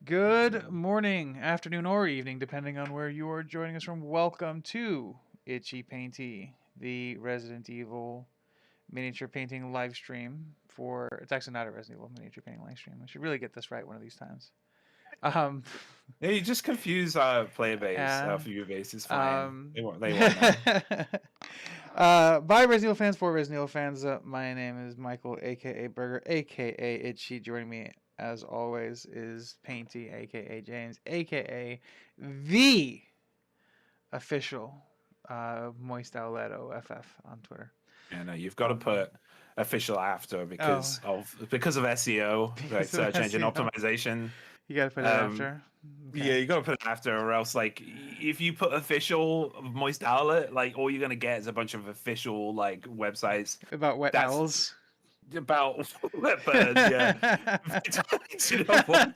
Good morning, afternoon, or evening, depending on where you are joining us from. Welcome to Itchy Painty, the Resident Evil miniature painting live stream for. It's actually not a Resident Evil miniature painting live stream. I should really get this right one of these times. Um, Yeah, you just confuse player base. uh, Viewer base is fine. um, They won't know. by Resident Evil fans, for Resident Evil fans, my name is Michael, aka Burger, aka Itchy. Joining me, as always, is Painty, aka James, aka the official Moist Outlet OFF on Twitter. And you've got to put official after because Oh, of SEO, like because of search engine SEO. optimization. You gotta put it Um, after. yeah, Okay. you got to put it after, or else like if you put official of Moist Outlet, like all you're gonna get is a bunch of official like websites. About wet That's owls. about birds. Yeah. You know what?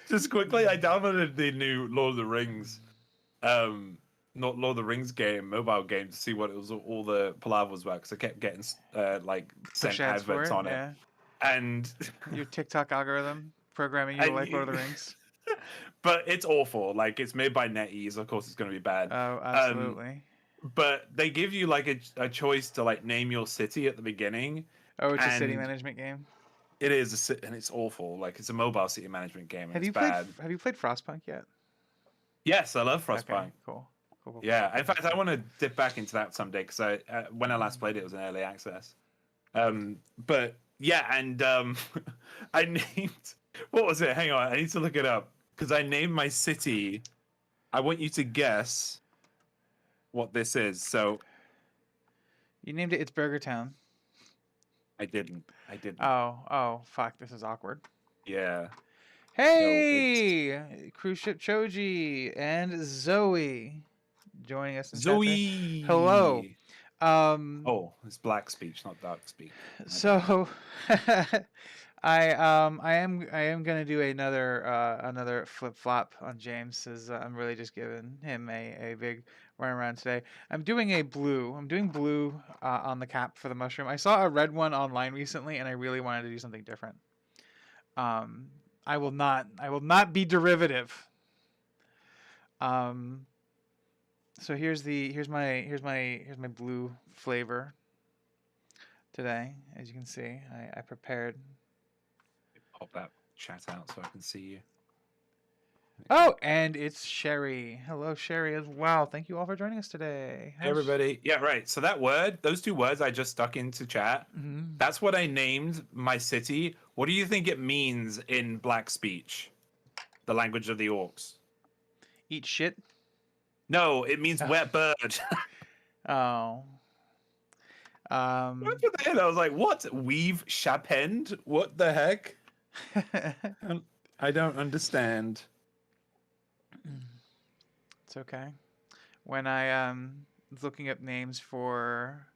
Just quickly, I downloaded the new Lord of the Rings, not Lord of the Rings game, mobile game, to see what it was all the palaver was about because I kept getting like Push sent ads for adverts it. on it, Yeah. and Your TikTok algorithm programming you to like Lord of the Rings. but it's awful. Like it's made by NetEase, of course it's going to be bad. Oh, Um, absolutely. but they give you like a choice to like name your city at the beginning, Oh, it's a city and management game. it is and it's awful. Like it's a mobile city management game, and Have it's you played? bad. Have you played Frostpunk yet? Yes, I love Okay, Frostpunk. cool. Cool. Yeah, in fact, I want to dip back into that someday because when I last played it, it was in early access. But yeah, and I named what was it? Hang on, I need to look it up because I named my city. I want you to guess what this is. So You named it. It's Burger Town. I didn't. I didn't. Oh, fuck. This is awkward. Yeah. No, it's Hey, cruise ship Choji and Zoe joining us in chat today. Hello. Zoe. Um, Oh, it's black speech, not dark speech. My bad. so I am gonna do another flip flop on James as I'm really just giving him a big run around today. I'm doing blue on the cap for the mushroom. I saw a red one online recently and I really wanted to do something different. Um, I will not be derivative. Um, so here's my blue flavor today. As you can see, I prepared. Pop that chat out so I can see you. Oh, and it's Sherry. Hello, Sherry, as well. Thank you all for joining us today. Hey, everybody. Yeah, right. So that word, those two words I just stuck into chat, Mm-hmm. that's what I named my city. What do you think it means in black speech? The language of the orcs. Eat shit. No, it means wet bird. Oh. What the hell? I was like, what? We've chapend? What the heck? I don't understand. It's okay. When I was looking up names for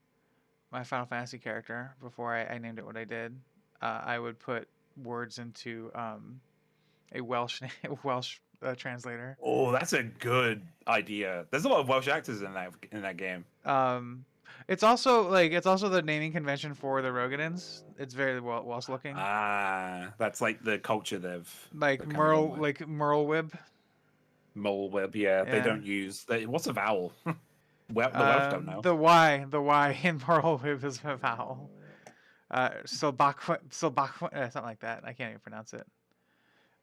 my Final Fantasy character before I named it what I did, I would put words into a Welsh Welsh translator. Oh, that's a good idea. There's a lot of Welsh actors in that game. It's also the naming convention for the Rogadins. It's very Welsh looking. Ah, that's like the culture they've Like kind of gone with. Merlwib. Mole web, yeah. They Yeah. don't use. What's a vowel? Well, the Welsh don't know. The Y in Merlwib is a vowel. Something like that. I can't even pronounce it.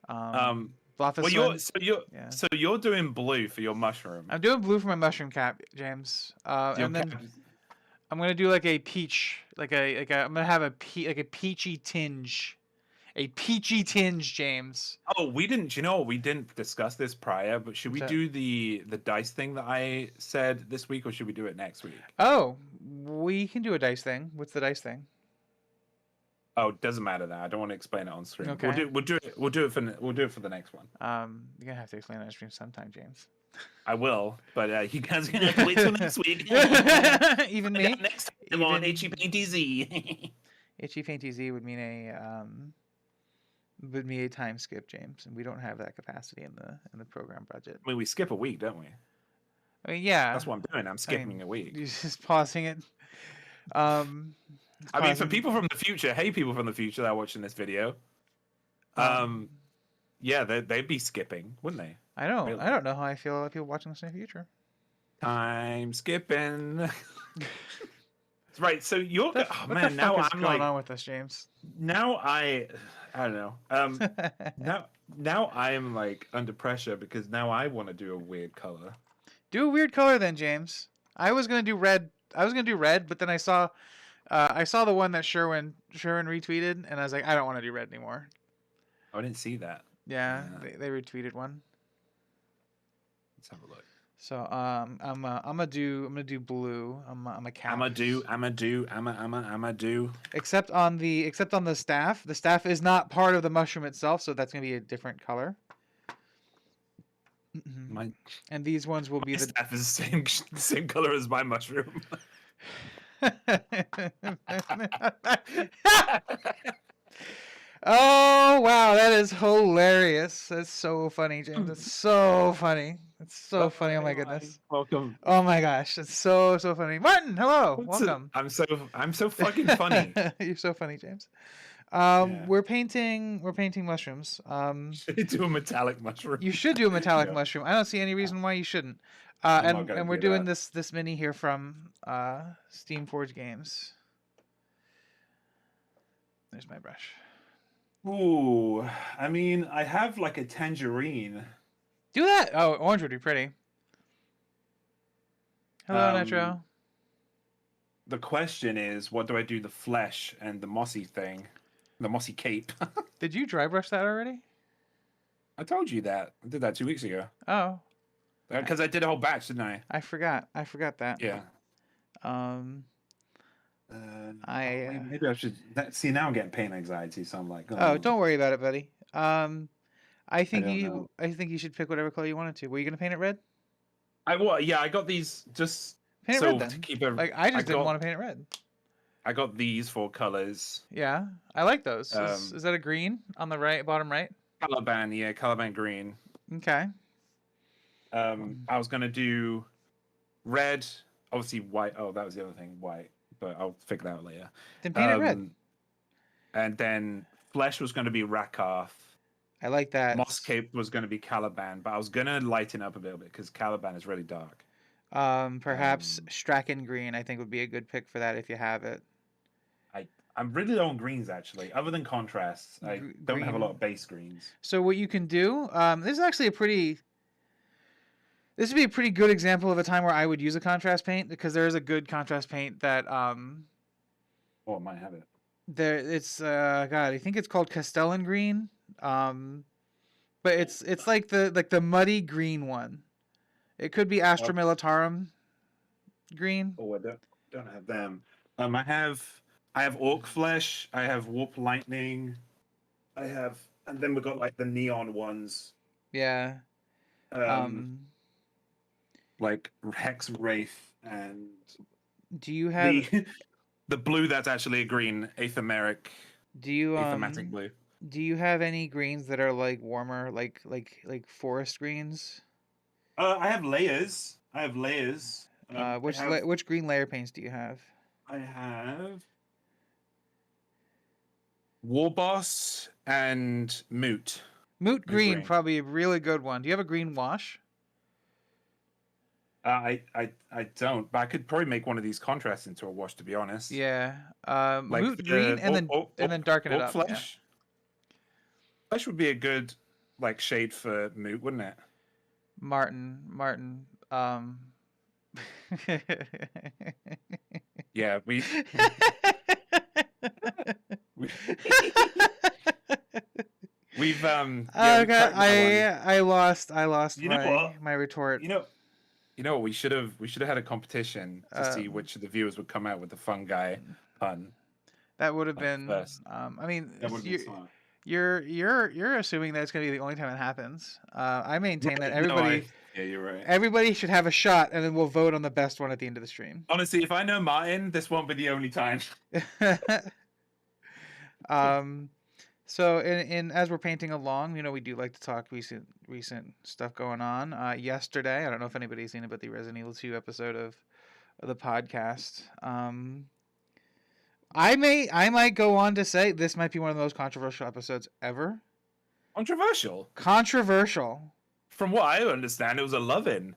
Well, Blafiswin. you're Yeah. so you're doing blue for your mushroom. I'm doing blue for my mushroom cap, James. Your And then cap- I'm gonna do like a peach, I'm gonna have like a peachy tinge, James. Oh, we didn't. You know, we didn't discuss this prior. But should we What's that? do the dice thing that I said this week, or should we do it next week? Oh, we can do a dice thing. What's the dice thing? Oh, it doesn't matter now. I don't want to explain it on screen. Okay. We'll do it for the next one. You're gonna have to explain that on stream sometime, James. I will, but you guys are gonna have to wait till next week. Even me. Next time on Itchy Painty Z. Itchy Painty Z would mean a time skip, James, and we don't have that capacity in the program budget. I mean, we skip a week, don't we? I mean, yeah. That's what I'm doing. I'm skipping a week. You're just pausing it. I mean, for people from the future, hey, people from the future that are watching this video, Um, yeah, they'd be skipping, wouldn't they? I Really? don't know how I feel about people watching this in the future. Time skipping. Right. So oh What the man, fuck now is I'm going like, on with this, James? now I don't know. Now I am like under pressure because now I want to do a weird color. Do a weird color then, James. I was gonna do red. But then I saw the one that Sherwin retweeted, and I was like, I don't want to do red anymore. Oh, I didn't see that. Yeah, they retweeted one. Let's have a look. So I'm gonna do blue. I'm a cap. I'm a do. Except on the staff. The staff is not part of the mushroom itself, so that's gonna be a different color. My And these ones will be the staff is the same color as my mushroom. Oh wow, that is hilarious. That's so funny, James. That's so funny. It's so funny. Oh my goodness. Welcome. Oh my gosh, it's so funny. Martin, hello, welcome. I'm so fucking funny. You're so funny, James. Yeah. We're painting mushrooms. Should do a metallic mushroom. You should do a metallic Yeah. mushroom. I don't see any reason why you shouldn't. And we're doing this mini here from Steamforged Games. There's my brush. Ooh, I mean, I have like a tangerine. Do that. Oh, orange would be pretty. Hello, Nitro. The question is, what do I do the flesh and the mossy thing? The mossy cape. Did you dry brush that already? I told you that. I did that 2 weeks ago. Oh. Because I did a whole batch, didn't I? I forgot that. Yeah. Maybe I should see. Now I'm getting paint anxiety, so I'm like, oh, don't worry about it, buddy. I think know. I think you should pick whatever color you wanted to. Were you gonna paint it red? Yeah, I got these just paint it red then. To keep it. Like I just didn't want to paint it red. I got these 4 colors. Yeah, I like those. Is that a green on the right, bottom right? Caliban green. Okay. I was gonna do red, obviously white. Oh, that was the other thing, white. But I'll figure that out later. Then paint it red. And then flesh was going to be Rakarth. I like that. Moss Cape was going to be Caliban, but I was going to lighten up a little bit because Caliban is really dark. Perhaps Strachan green, I think, would be a good pick for that if you have it. I'm really low on greens, actually. Other than contrasts, I don't have a lot of base greens. So what you can do, this is actually this would be a pretty good example of a time where I would use a contrast paint because there is a good contrast paint that Oh, I might have it. It's God, I think it's called Castellan green. But it's like the muddy green one. It could be Astra Militarum green. Oh, I don't have them. I have Orc Flesh, I have Warp Lightning, and then we've got like the neon ones. Yeah. Like Hex Wraith and do you have the blue that's actually a green aetheric blue? Do you have any greens that are like warmer, like forest greens? I have layers. Which green layer paints do you have? I have Warboss and Moot. Moot green, probably a really good one. Do you have a green wash? I don't, but I could probably make one of these contrasts into a wash, to be honest. Yeah. Moot green and then darken it up. Flesh. Yeah. Flesh would be a good like shade for Moot, wouldn't it? Martin. Yeah, we've I lost my retort. You know what? We should have had a competition to see which of the viewers would come out with the fun guy pun. That would have been first. I mean, That would be smart. You're assuming that it's going to be the only time it happens. I maintain that everybody. Yeah, you're right. Everybody should have a shot, and then we'll vote on the best one at the end of the stream. Honestly, if I know Martin, this won't be the only time. So in as we're painting along, we do like to talk recent stuff going on. Yesterday, I don't know if anybody's seen it, but the Resident Evil 2 episode of the podcast. I might go on to say this might be one of the most controversial episodes ever. Controversial. Controversial. From what I understand, it was a love-in.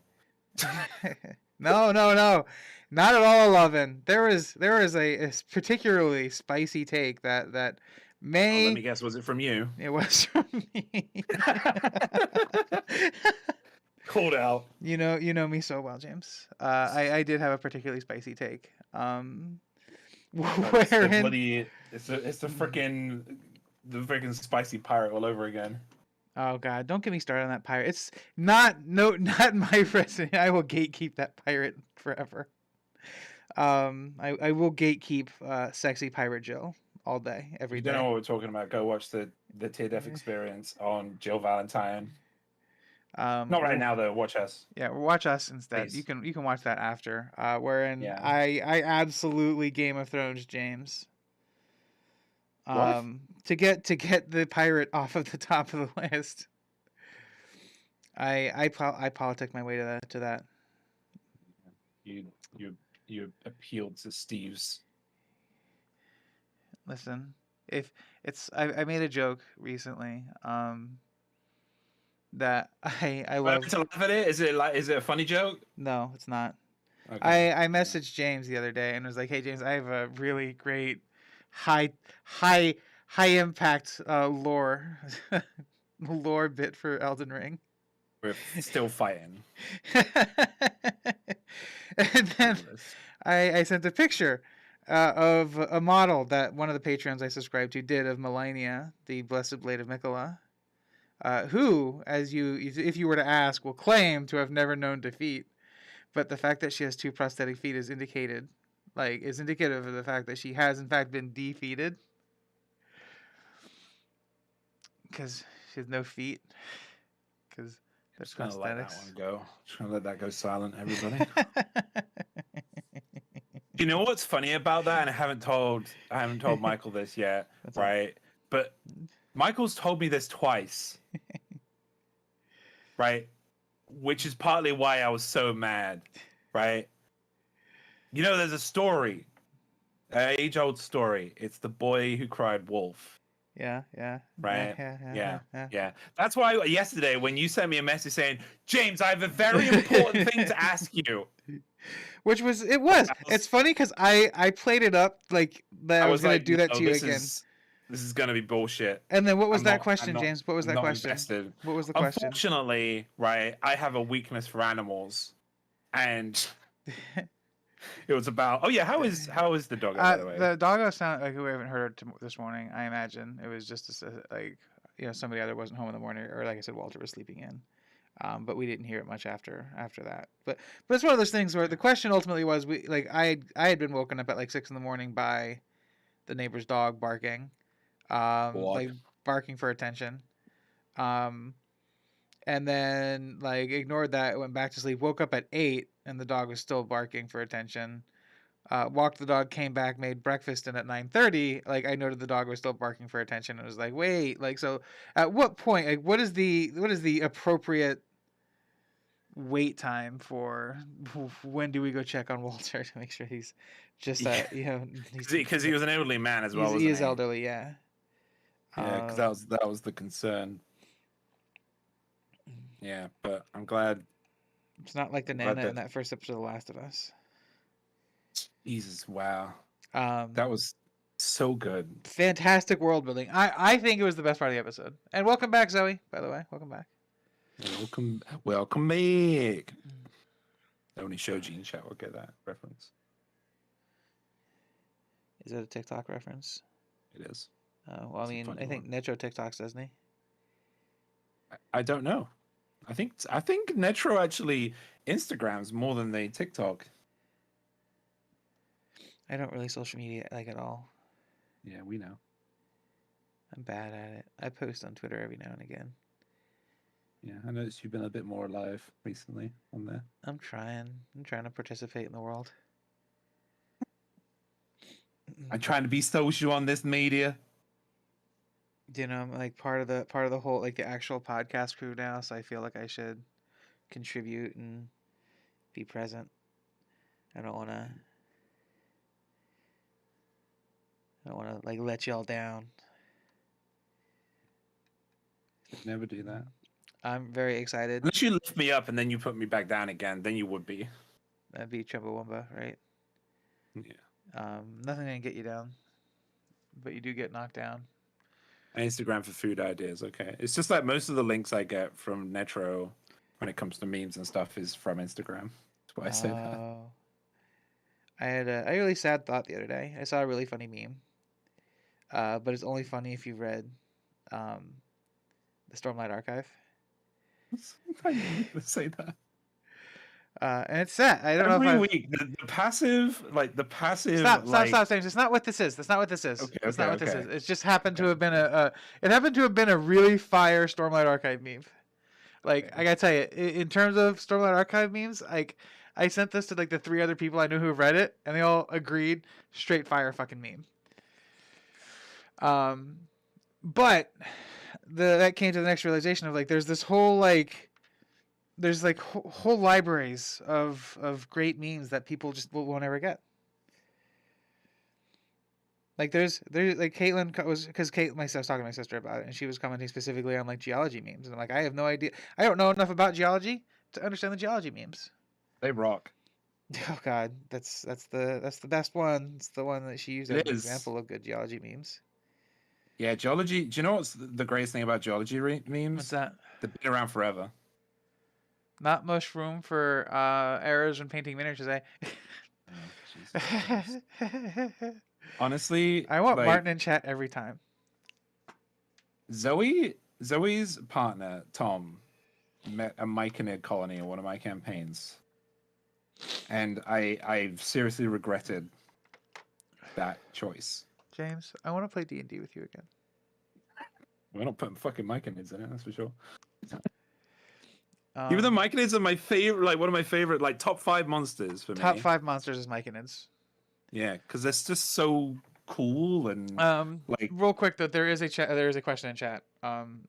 No, not at all. 11. There is a particularly spicy take that Oh, let me may guess. Was it from you? it was from me. Called out. You know me so well, James. I did have a particularly spicy take. It's the Wherein bloody. It's the freaking spicy pirate all over again. oh god, don't get me started on that pirate. It's not my president. I will gatekeep that pirate forever. I will gatekeep sexy pirate Jill all day, every You don't know day. what we're talking about. Go watch the Tear Death Experience on Jill Valentine. Not right now though. Watch us. Yeah, watch us instead. Please. You can watch that after. Wherein Yeah. I absolutely Game of Thrones James. What? To get the pirate off of the top of the list. I politic my way to that. You appealed to Steve's. Listen, if it's I made a joke recently that I love. To laugh at it? Is it a funny joke? No, it's not. Okay. I messaged James the other day and was like, "Hey James, I have a really great high impact lore lore bit for Elden Ring." We're still fighting. And then I sent a picture of a model that one of the patrons I subscribed to did of Melania, the Blessed Blade of Mikola, who, if you were to ask, will claim to have never known defeat. But the fact that she has 2 prosthetic feet is indicative of the fact that she has in fact been defeated. Because she has no feet. Because they're just gonna let that prosthetics. one go. Just gonna let that go silent, everybody. You know what's funny about that? And I haven't told Michael this yet, right? But Michael's told me this twice. Right? Which is partly why I was so mad, right? You know, there's a story, an age-old story. It's the boy who cried wolf. Yeah. Right? Yeah. That's why yesterday when you sent me a message saying, James, I have a very important thing to ask you. Which was. It's funny because I played it up like that I was gonna do that to you again. This is gonna be bullshit. And then what was that question, James? What was that question? Invested. What was the question? Unfortunately, right, I have a weakness for animals, and it was about. Oh yeah, how is the doggo, by the way? The doggo sound like we haven't heard this morning. I imagine it was just somebody either wasn't home in the morning or like I said, Walter was sleeping in. But we didn't hear it much after that. But it's one of those things where the question ultimately was I had been woken up at like 6 a.m. by the neighbor's dog barking, like barking for attention, and then like ignored that, went back to sleep, woke up at 8 and the dog was still barking for attention. Walked the dog, came back, made breakfast, and at 9:30, like I noted the dog was still barking for attention. And was like, wait, like so. At what point, like, what is the appropriate wait time for when do we go check on Walter to make sure he's just because he was an elderly man as well. He is elderly, yeah. Yeah, because that was the concern. Yeah, but I'm glad it's not like the Nana in that first episode of The Last of Us. Jesus, wow. That was so good. Fantastic world building. I think it was the best part of the episode. And welcome back, Zoe, by the way. Welcome back. Welcome back. Only Shoji in chat will get that reference. Is it a TikTok reference? It is. Well, I mean, I think Netro TikToks, doesn't he? I don't know. I think Netro actually Instagrams more than they TikTok. I don't really social media like at all. Yeah, we know. I'm bad at it. I post on Twitter every now and again. Yeah, I noticed you've been a bit more alive recently on there. I'm trying to participate in the world. I'm trying to be social on this media. You know, I'm like part of the whole like the actual podcast crew now, so I feel like I should contribute and be present. I don't wanna like let y'all down. Never do that. I'm very excited. Unless you lift me up and then you put me back down again, then you would be. That'd be Chumbawamba, right? Yeah. Nothing can get you down, but you do get knocked down. Instagram for food ideas. Okay, it's just like most of the links I get from Netro when it comes to memes and stuff is from Instagram. That's why I say that. I had a really sad thought the other day. I saw a really funny meme, but it's only funny if you've read um, the Stormlight Archive. I knew you were gonna say that. And it's sad. I don't know Every if week, the passive, Stop, James. It's not what this is. That's not what this is. Okay, That's not what this okay. is. It just happened to have been it happened to have been a really fire Stormlight Archive meme. Like, Okay. I gotta tell you, in terms of Stormlight Archive memes, like, I sent this to like the 3 other people I knew who have read it, and they all agreed, straight fire fucking meme. But that came to the next realization of like, there's this whole like, there's like whole libraries of great memes that people just won't ever get. Like there's like Caitlin was because I was talking to my sister about it, and she was commenting specifically on like geology memes, and I'm like, I have no idea. I don't know enough about geology to understand the geology memes. They rock. Oh God, that's the best one. It's the one that she used as It an is. example of good geology memes. Yeah, geology. Do you know what's the greatest thing about geology memes? What's that? They've been around forever. Not much room for errors when painting miniatures, eh? Oh, Jesus Christ. Honestly, I want like, Martin in chat every time. Zoe's partner Tom met a myconid colony in one of my campaigns, and I've seriously regretted that choice. James, I want to play D&D with you again. We're not putting fucking myconids in it, that's for sure. Even though myconids are my favorite, like one of my favorite, like top 5 monsters for me. Top 5 monsters is myconids. Yeah, because that's just so cool and like. Real quick though, there is a question in chat. Martin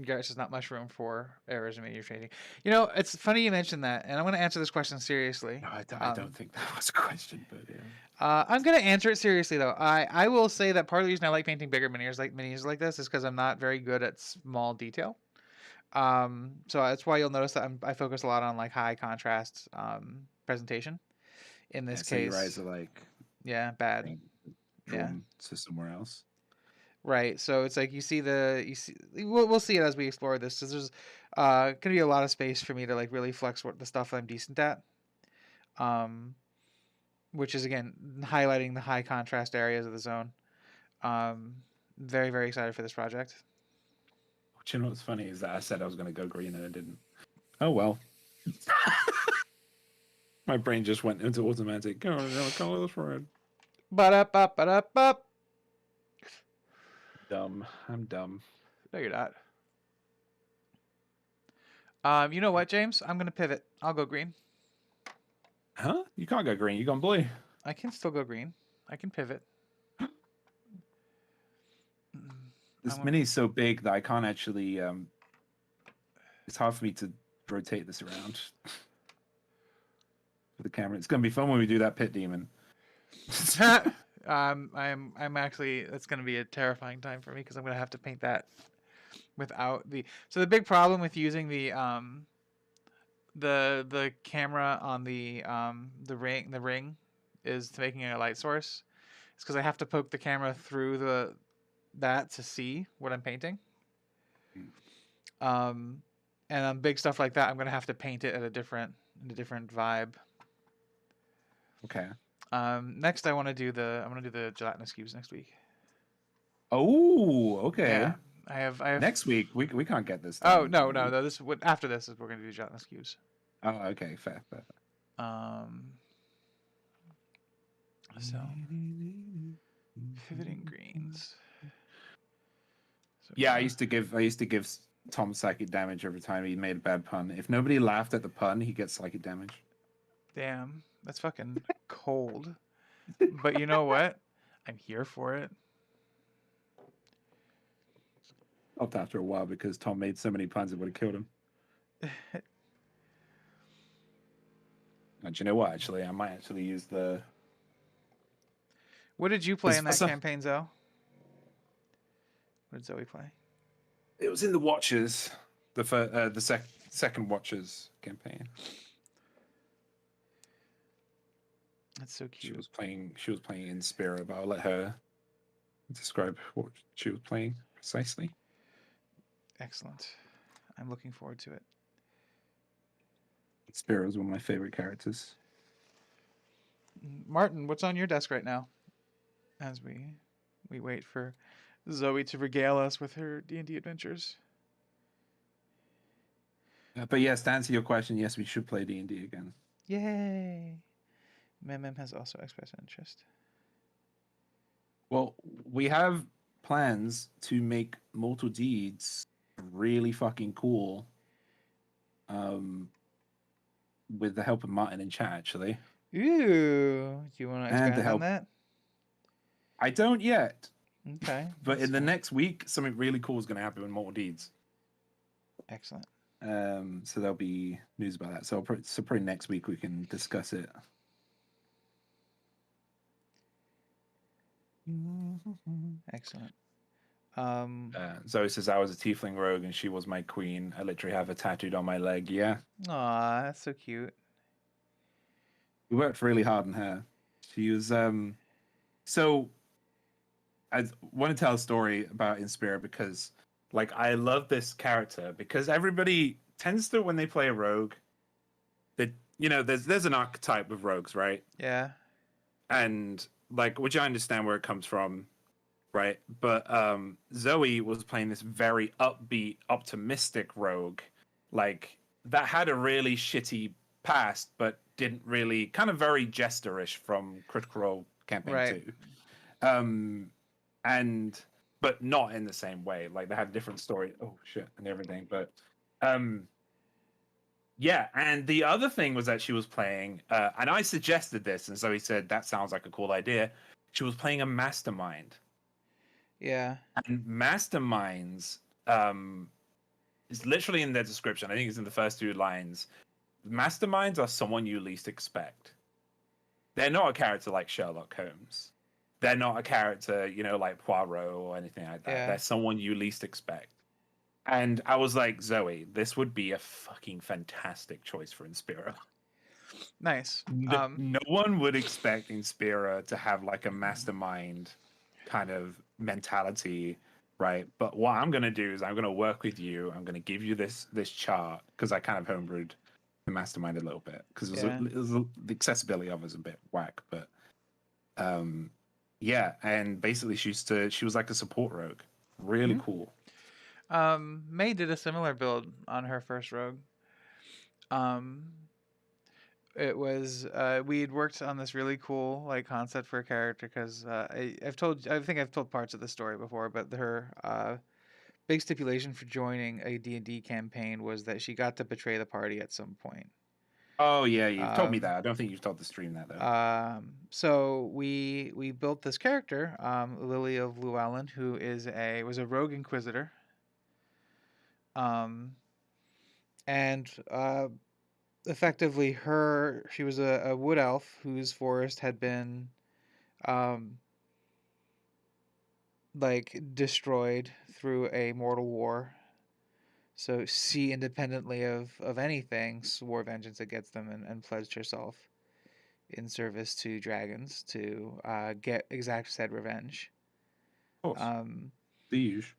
Garrett says not much room for errors in media trading. You know, it's funny you mentioned that, and I'm going to answer this question seriously. No, I don't think that was a question, but yeah. I'm going to answer it seriously though. I will say that part of the reason I like painting bigger minis like this is because I'm not very good at small detail. So that's why you'll notice that I focus a lot on like high contrast presentation. In this case, your eyes are like bad. drawn to somewhere else. Right. So it's like you see we'll see it as we explore this. So there's gonna be a lot of space for me to like really flex what the stuff I'm decent at. Which is again highlighting the high contrast areas of the zone. Very, very excited for this project. Do you know what's funny is that I said I was gonna go green and I didn't. Oh well. My brain just went into automatic. Oh, I'm gonna color this red. Ba-da-ba-ba-da-ba. Dumb. I'm dumb. No, you're not. You know what, James? I'm gonna pivot. I'll go green. Huh? You can't go green. You gone blue. I can still go green. I can pivot. This mini is so big that I can't actually. It's hard for me to rotate this around. For the camera, it's gonna be fun when we do that pit demon. I'm actually, that's going to be a terrifying time for me because I'm going to have to paint that without so the big problem with using the camera on the ring is to making it a light source. It's because I have to poke the camera through that to see what I'm painting. And on big stuff like that, I'm going to have to paint it at a different vibe. Okay. Next I'm gonna do the gelatinous cubes next week. Oh, okay. Yeah, I have next week. We can't get this done. Oh no! This after this is we're gonna do gelatinous cubes. Oh, okay, fair. So pivoting greens. So, yeah, I used to give Tom psychic damage every time he made a bad pun. If nobody laughed at the pun, he gets psychic damage. Damn, that's fucking cold. But you know what? I'm here for it. Stopped after a while because Tom made so many puns it would have killed him. And you know what? Actually, I might actually use the. What did you play in that campaign, Zoe? What did Zoe play? It was in the Watchers, the second Watchers campaign. That's so She cute. was playing. She was playing in Spira, but I'll let her describe what she was playing precisely. Excellent. I'm looking forward to it. Spira is one of my favorite characters. Martin, what's on your desk right now? As we wait for Zoe to regale us with her D&D adventures. But yes, to answer your question, yes, we should play D&D again. Yay! Mem has also expressed interest. Well, we have plans to make Mortal Deeds really fucking cool. With the help of Martin in chat, actually. Ooh, do you want to And the expand on help. that? I don't yet. Okay. But in the fair. next week, something really cool is going to happen with Mortal Deeds. Excellent. So there'll be news about that. So probably next week we can discuss it. Excellent. Zoe says I was a tiefling rogue and she was my queen. I literally have her tattooed on my leg. Yeah, Aw, that's so cute. we worked really hard on her. She was so I want to tell a story about Inspira because like I love this character because everybody tends to when they play a rogue, that there's an archetype of rogues, right? Yeah. And like which I understand where it comes from, right? But Zoe was playing this very upbeat, optimistic rogue, like that had a really shitty past, but didn't really kind of very jesterish from Critical Role campaign Right. 2. And but not in the same way. Like they had a different story. Oh shit, and everything. But yeah. And the other thing was that she was playing, and I suggested this, and Zoe said that sounds like a cool idea. She was playing a mastermind. Yeah. And masterminds is literally in their description. I think it's in the first 2 lines. Masterminds are someone you least expect. They're not a character like Sherlock Holmes. They're not a character, like Poirot or anything like that. Yeah. They're someone you least expect. And I was like, Zoe, this would be a fucking fantastic choice for Inspira. Nice. No one would expect Inspira to have like a mastermind kind of mentality, right? But what I'm going to do is I'm going to work with you. I'm going to give you this chart because I kind of homebrewed the mastermind a little bit because the accessibility of it was a bit whack, but yeah, and basically she was like a support rogue. Really cool. May did a similar build on her first rogue. It was we'd worked on this really cool like concept for a character because I think I've told parts of the story before, but her big stipulation for joining a D&D campaign was that she got to betray the party at some point. Oh yeah, you've told me that. I don't think you've told the stream that though. So we built this character, Lily of Llewellyn, who was a rogue inquisitor. And effectively she was a wood elf whose forest had been like destroyed through a mortal war. So she, independently of anything, swore vengeance against them and pledged herself in service to dragons to exact said revenge. Of course. The usual.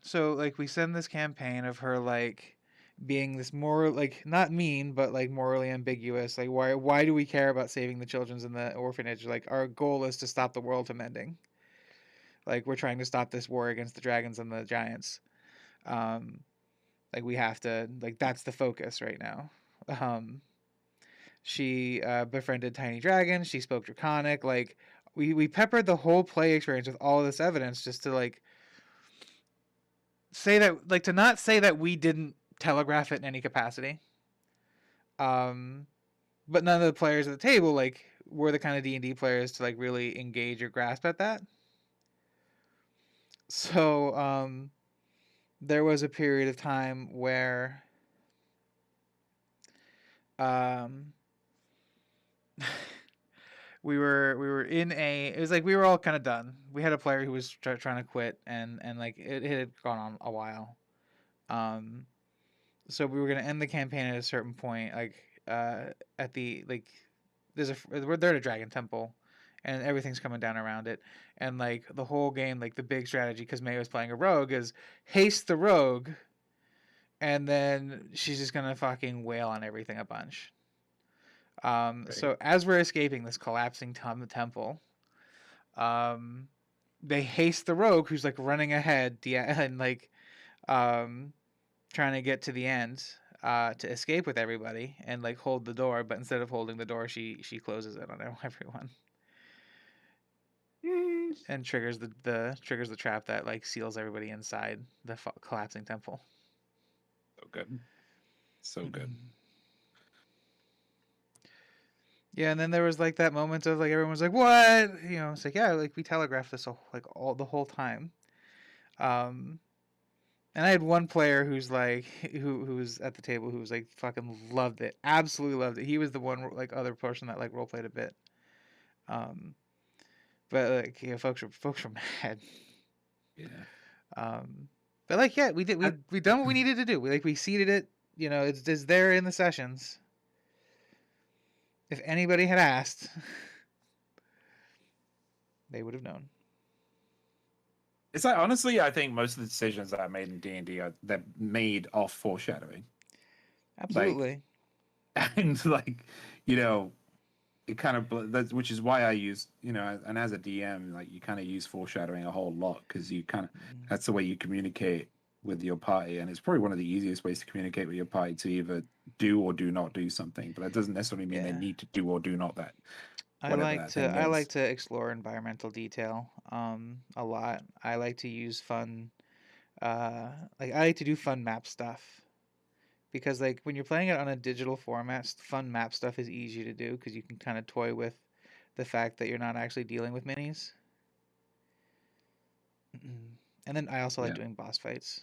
So like we send this campaign of her like being this more like not mean but like morally ambiguous. Like why do we care about saving the children in the orphanage? Like our goal is to stop the world from ending. Like we're trying to stop this war against the dragons and the giants. Like we have to like that's the focus right now. She befriended tiny dragons. She spoke Draconic. Like we peppered the whole play experience with all this evidence just to like say that like to not say that we didn't telegraph it in any capacity. But none of the players at the table like were the kind of D&D players to like really engage or grasp at that. So there was a period of time where um we were in it was like we were all kind of done. We had a player who was trying to quit and like it had gone on a while. Um, so we were gonna end the campaign at a certain point, like at the like we're there at a dragon temple, and everything's coming down around it, and like the whole game, like the big strategy, because May was playing a rogue, is haste the rogue, and then she's just gonna fucking wail on everything a bunch. Right. So as we're escaping this collapsing temple, um, they haste the rogue who's like running ahead, and like um, trying to get to the end to escape with everybody and like hold the door. But instead of holding the door, she closes it on everyone Mm. and triggers the trap that like seals everybody inside the collapsing temple. So good. So good. Yeah, and then there was like that moment of like everyone was like, "What?" You know, it's like, yeah, like we telegraphed this all the whole time. Um, and I had one player who's like who was at the table who was like fucking loved it, absolutely loved it. He was the one like other person that like role played a bit. Um, but like yeah, folks were mad. Yeah. Um, but like yeah, we did I, we done what we needed to do. We seeded it. You know, it's there in the sessions. If anybody had asked, they would have known. it's like honestly, I think most of the decisions that I made in D&D are they're made off foreshadowing. Like, Absolutely. and like, you know, it kind of that's which is why I use, you know, and as a DM, like you kind of use foreshadowing a whole lot because you kind of that's the way you communicate with your party, and it's probably one of the easiest ways to communicate with your party to either do or do not do something. But that doesn't necessarily mean they Yeah. need to do or do not that whatever that thing I like is. to explore environmental detail a lot. I like to use fun uh like I like to do fun map stuff because like when you're playing it on a digital format, fun map stuff is easy to do because you can kind of toy with the fact that you're not actually dealing with minis. And then I also like Yeah, doing boss fights,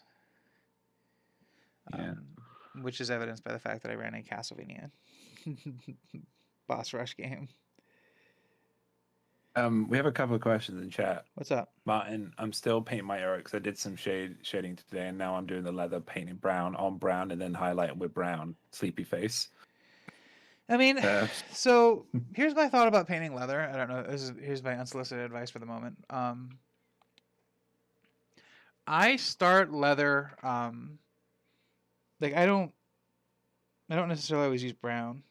yeah. which is evidenced by the fact that I ran a Castlevania boss rush game. We have a couple of questions in chat. What's up? Martin, I'm still painting my Erics. I did some shading today, and now I'm doing the leather, painting brown on brown, and then highlighting with brown. Sleepy face. I mean, Uh, so here's my thought about painting leather. I don't know. Here's my unsolicited advice for the moment. I start leather. Like I don't necessarily always use brown.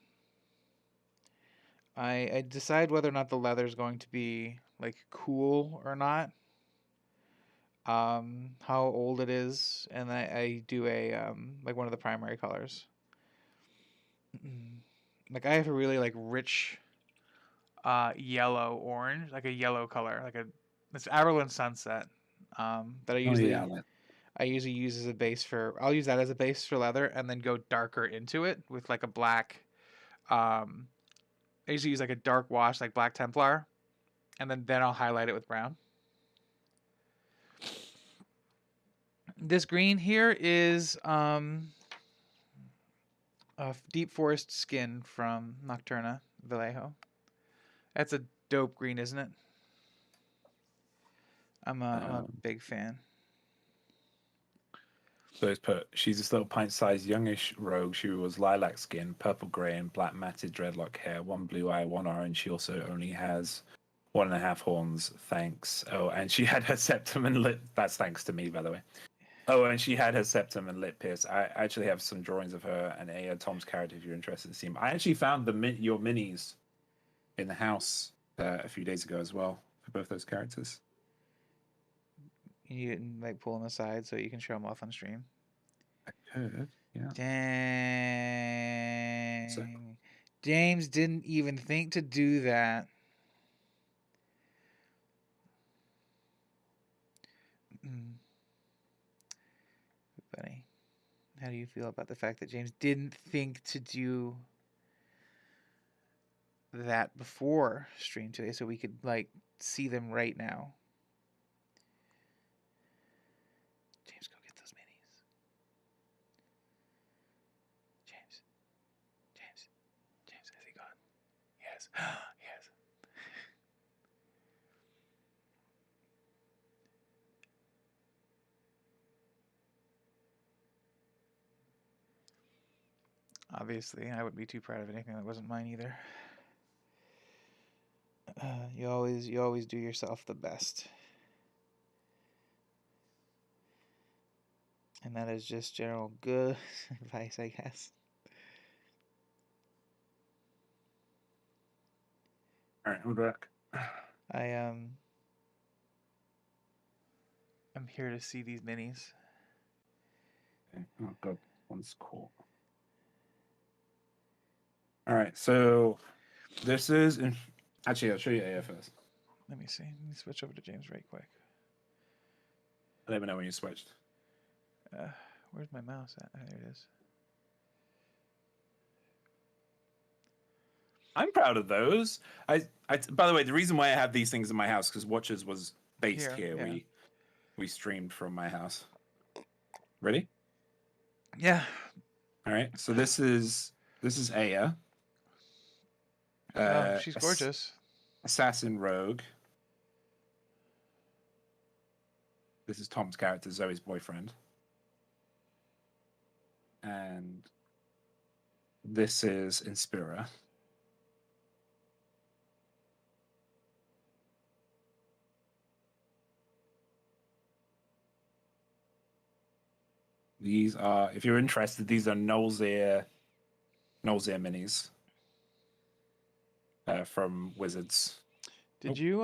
I decide whether or not the leather is going to be like cool or not. How old it is, and I do a like one of the primary colors. Like I have a really like rich yellow orange, like a yellow color, like a it's Averland Sunset. That oh yeah, like, I usually use as a base for. I'll use that as a base for leather, and then go darker into it with like a black. Um, I usually use like a dark wash, like Black Templar, and then I'll highlight it with brown. This green here is a deep forest skin from Nocturna Vallejo. That's a dope green, isn't it? I'm a um, big fan. so it's put. She's this little pint-sized youngish rogue. She was lilac skin, purple grey, and black matted dreadlock hair. One blue eye, one orange. She also only has 1.5 horns. Thanks. Oh, and she had her septum and lip. That's thanks to me, by the way. Oh, and she had her septum and lip pierced. I actually have some drawings of her and a Tom's character if you're interested in seeing. I actually found your minis in the house a few days ago as well for both those characters. You didn't like pull them aside so you can show them off on stream. I could, yeah. So Dang. James didn't even think to do that. Buddy, how do you feel about the fact that James didn't think to do that before stream today so we could like see them right now? James, go get those minis. James, James, has he gone? Yes, yes. Obviously, I wouldn't be too proud of anything that wasn't mine either. You always do yourself the best, and that is just general good advice, I guess. All right, I'm back. I I'm here to see these minis. Okay. Oh god, one's cool. All right, so this is actually I'll show you AF first. Let me see. Let me switch over to James right quick. Let me know when you switched. Where's my mouse at? Oh, there it is. I'm proud of those. By the way, the reason why I have these things in my house because Watchers was based here. Yeah. We streamed from my house. Ready? Yeah. All right. So this is Aya. Oh, she's gorgeous. Assassin Rogue. This is Tom's character, Zoe's boyfriend. And this is Inspira. These are, if you're interested, these are Nolzir minis from Wizards. Did you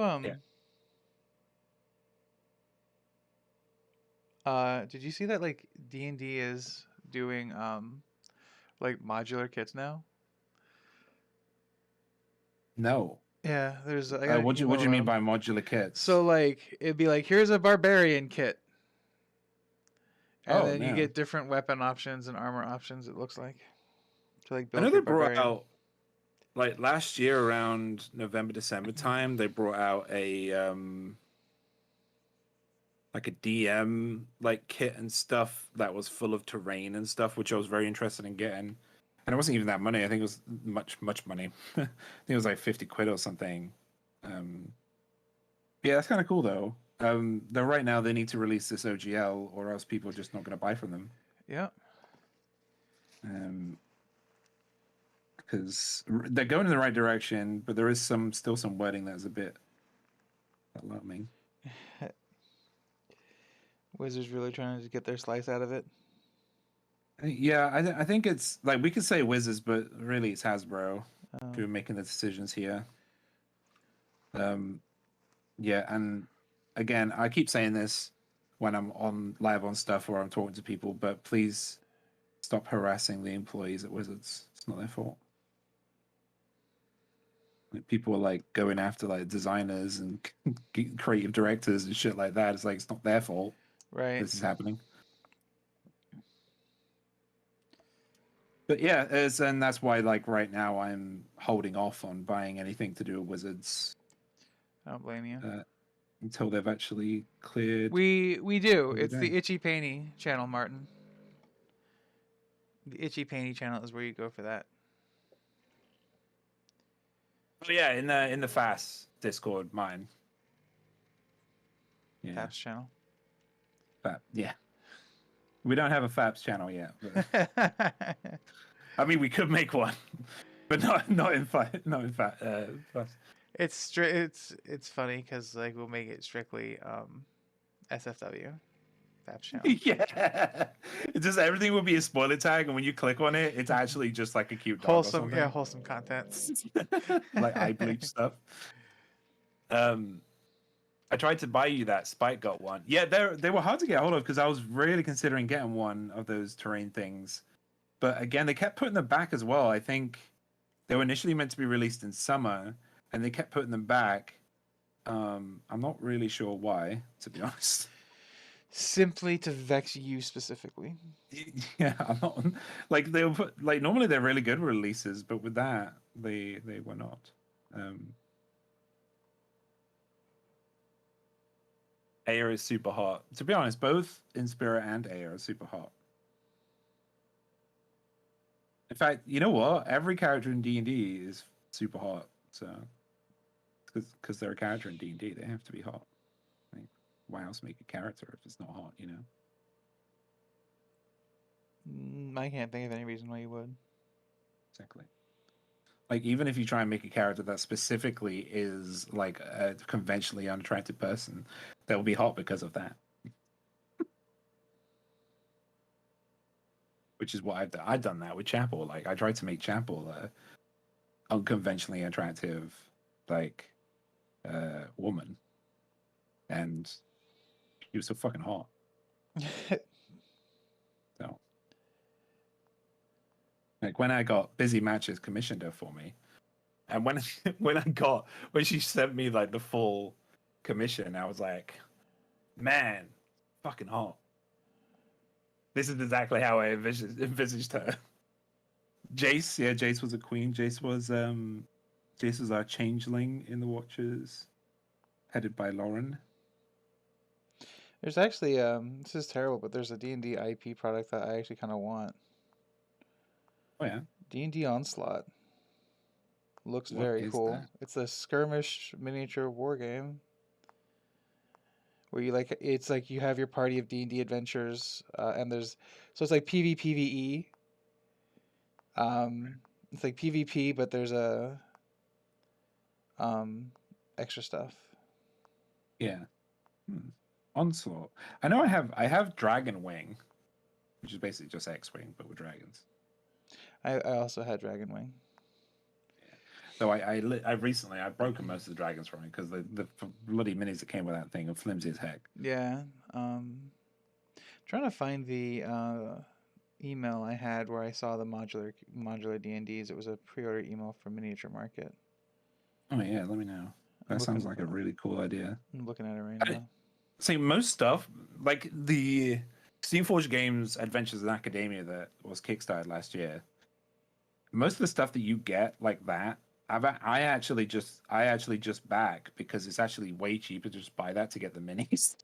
did you see that like D&D is doing like modular kits now? No. Yeah, there's I got an What do email you mean about by 'em. modular kits? So like it'd be like here's a barbarian kit. And Oh then you no. get different weapon options and armor options, it looks like. To like I know build they your brought barbarian. out like last year around November, December time, they brought out a like a DM like kit and stuff that was full of terrain and stuff, which I was very interested in getting. And it wasn't even that money. I think it was much money. I think it was like 50 quid or something. Yeah, that's kind of cool though. Though right now they need to release this OGL or else people are just not going to buy from them. Yeah. Because they're going in the right direction, but there is still some wording that's a bit alarming. Wizards really trying to get their slice out of it. Yeah, I think it's like we could say Wizards, but really it's Hasbro who are making the decisions here. Yeah, and again, I keep saying this when I'm on live on stuff or I'm talking to people, but please stop harassing the employees at Wizards. It's not their fault. Like, people are like going after like designers and creative directors and shit like that. It's like it's not their fault. Right. This is happening. But yeah, and that's why like right now I'm holding off on buying anything to do with Wizards I don't blame you. until they've actually cleared. We do. what they're It's the doing. Itchy Painty channel, Martin. The Itchy Painty channel is where you go for that. Oh yeah, in the fast Discord, mine. Yeah, Taps channel. Fap. Yeah, we don't have a Faps channel yet. But, I mean, we could make one, but not in Fast. It's funny because like we'll make it strictly SFW. Taps channel. Yeah, it's just everything will be a spoiler tag, and when you click on it, it's actually just like a cute dog or Wholesome, something. yeah, wholesome content. Like eye bleach stuff. I tried to buy you that. Spike got one. Yeah, they were hard to get hold of because I was really considering getting one of those terrain things, but again, they kept putting them back as well. I think they were initially meant to be released in summer, and they kept putting them back. I'm not really sure why, to be honest. Simply to vex you specifically. Yeah, I'm not like they'll put like normally they're really good releases, but with that they were not. Aya is super hot. To be honest, both Inspira and Aya are super hot. In fact, you know what? Every character in D&D is super hot. So, because they're a character in D&D, they have to be hot. Like, why else make a character if it's not hot? You know. I can't think of any reason why you would. Exactly. Like, even if you try and make a character that specifically is like a conventionally unattractive person, they'll be hot because of that. Which is what I've done. I've done that with Chapel. Like, I tried to make Chapel unconventionally attractive, like, woman, and she was so fucking hot. So, like, when I got Busy Matches commissioned her for me, and when when she sent me like the full commission, I was like, man, fucking hot. This is exactly how I envisaged her. Jace, yeah, Jace was a queen. Jace was our changeling in the Watchers, headed by Lauren. There's actually this is terrible, but there's a D&D IP product that I actually kind of want. Oh yeah, D&D Onslaught looks what very is cool. that? It's a skirmish miniature war game where you like it's like you have your party of D&D adventurers, and there's so it's like PvPvE. It's like PvP, but there's a um extra stuff. Yeah, Onslaught. I know I have Dragon Wing, which is basically just X-wing but with dragons. I also had Dragonwing. Though I recently I've broken most of the dragons from it because the bloody minis that came with that thing are flimsy as heck. Yeah. Trying to find the email I had where I saw the modular D&Ds. It was a pre-order email from Miniature Market. Oh yeah, let me know. That sounds like a really cool idea. I'm looking at it right now. See, most stuff like the Steamforged Games Adventures in Academia that was kickstarted last year. Most of the stuff that you get like that, I actually just back because it's actually way cheaper to just buy that to get the minis.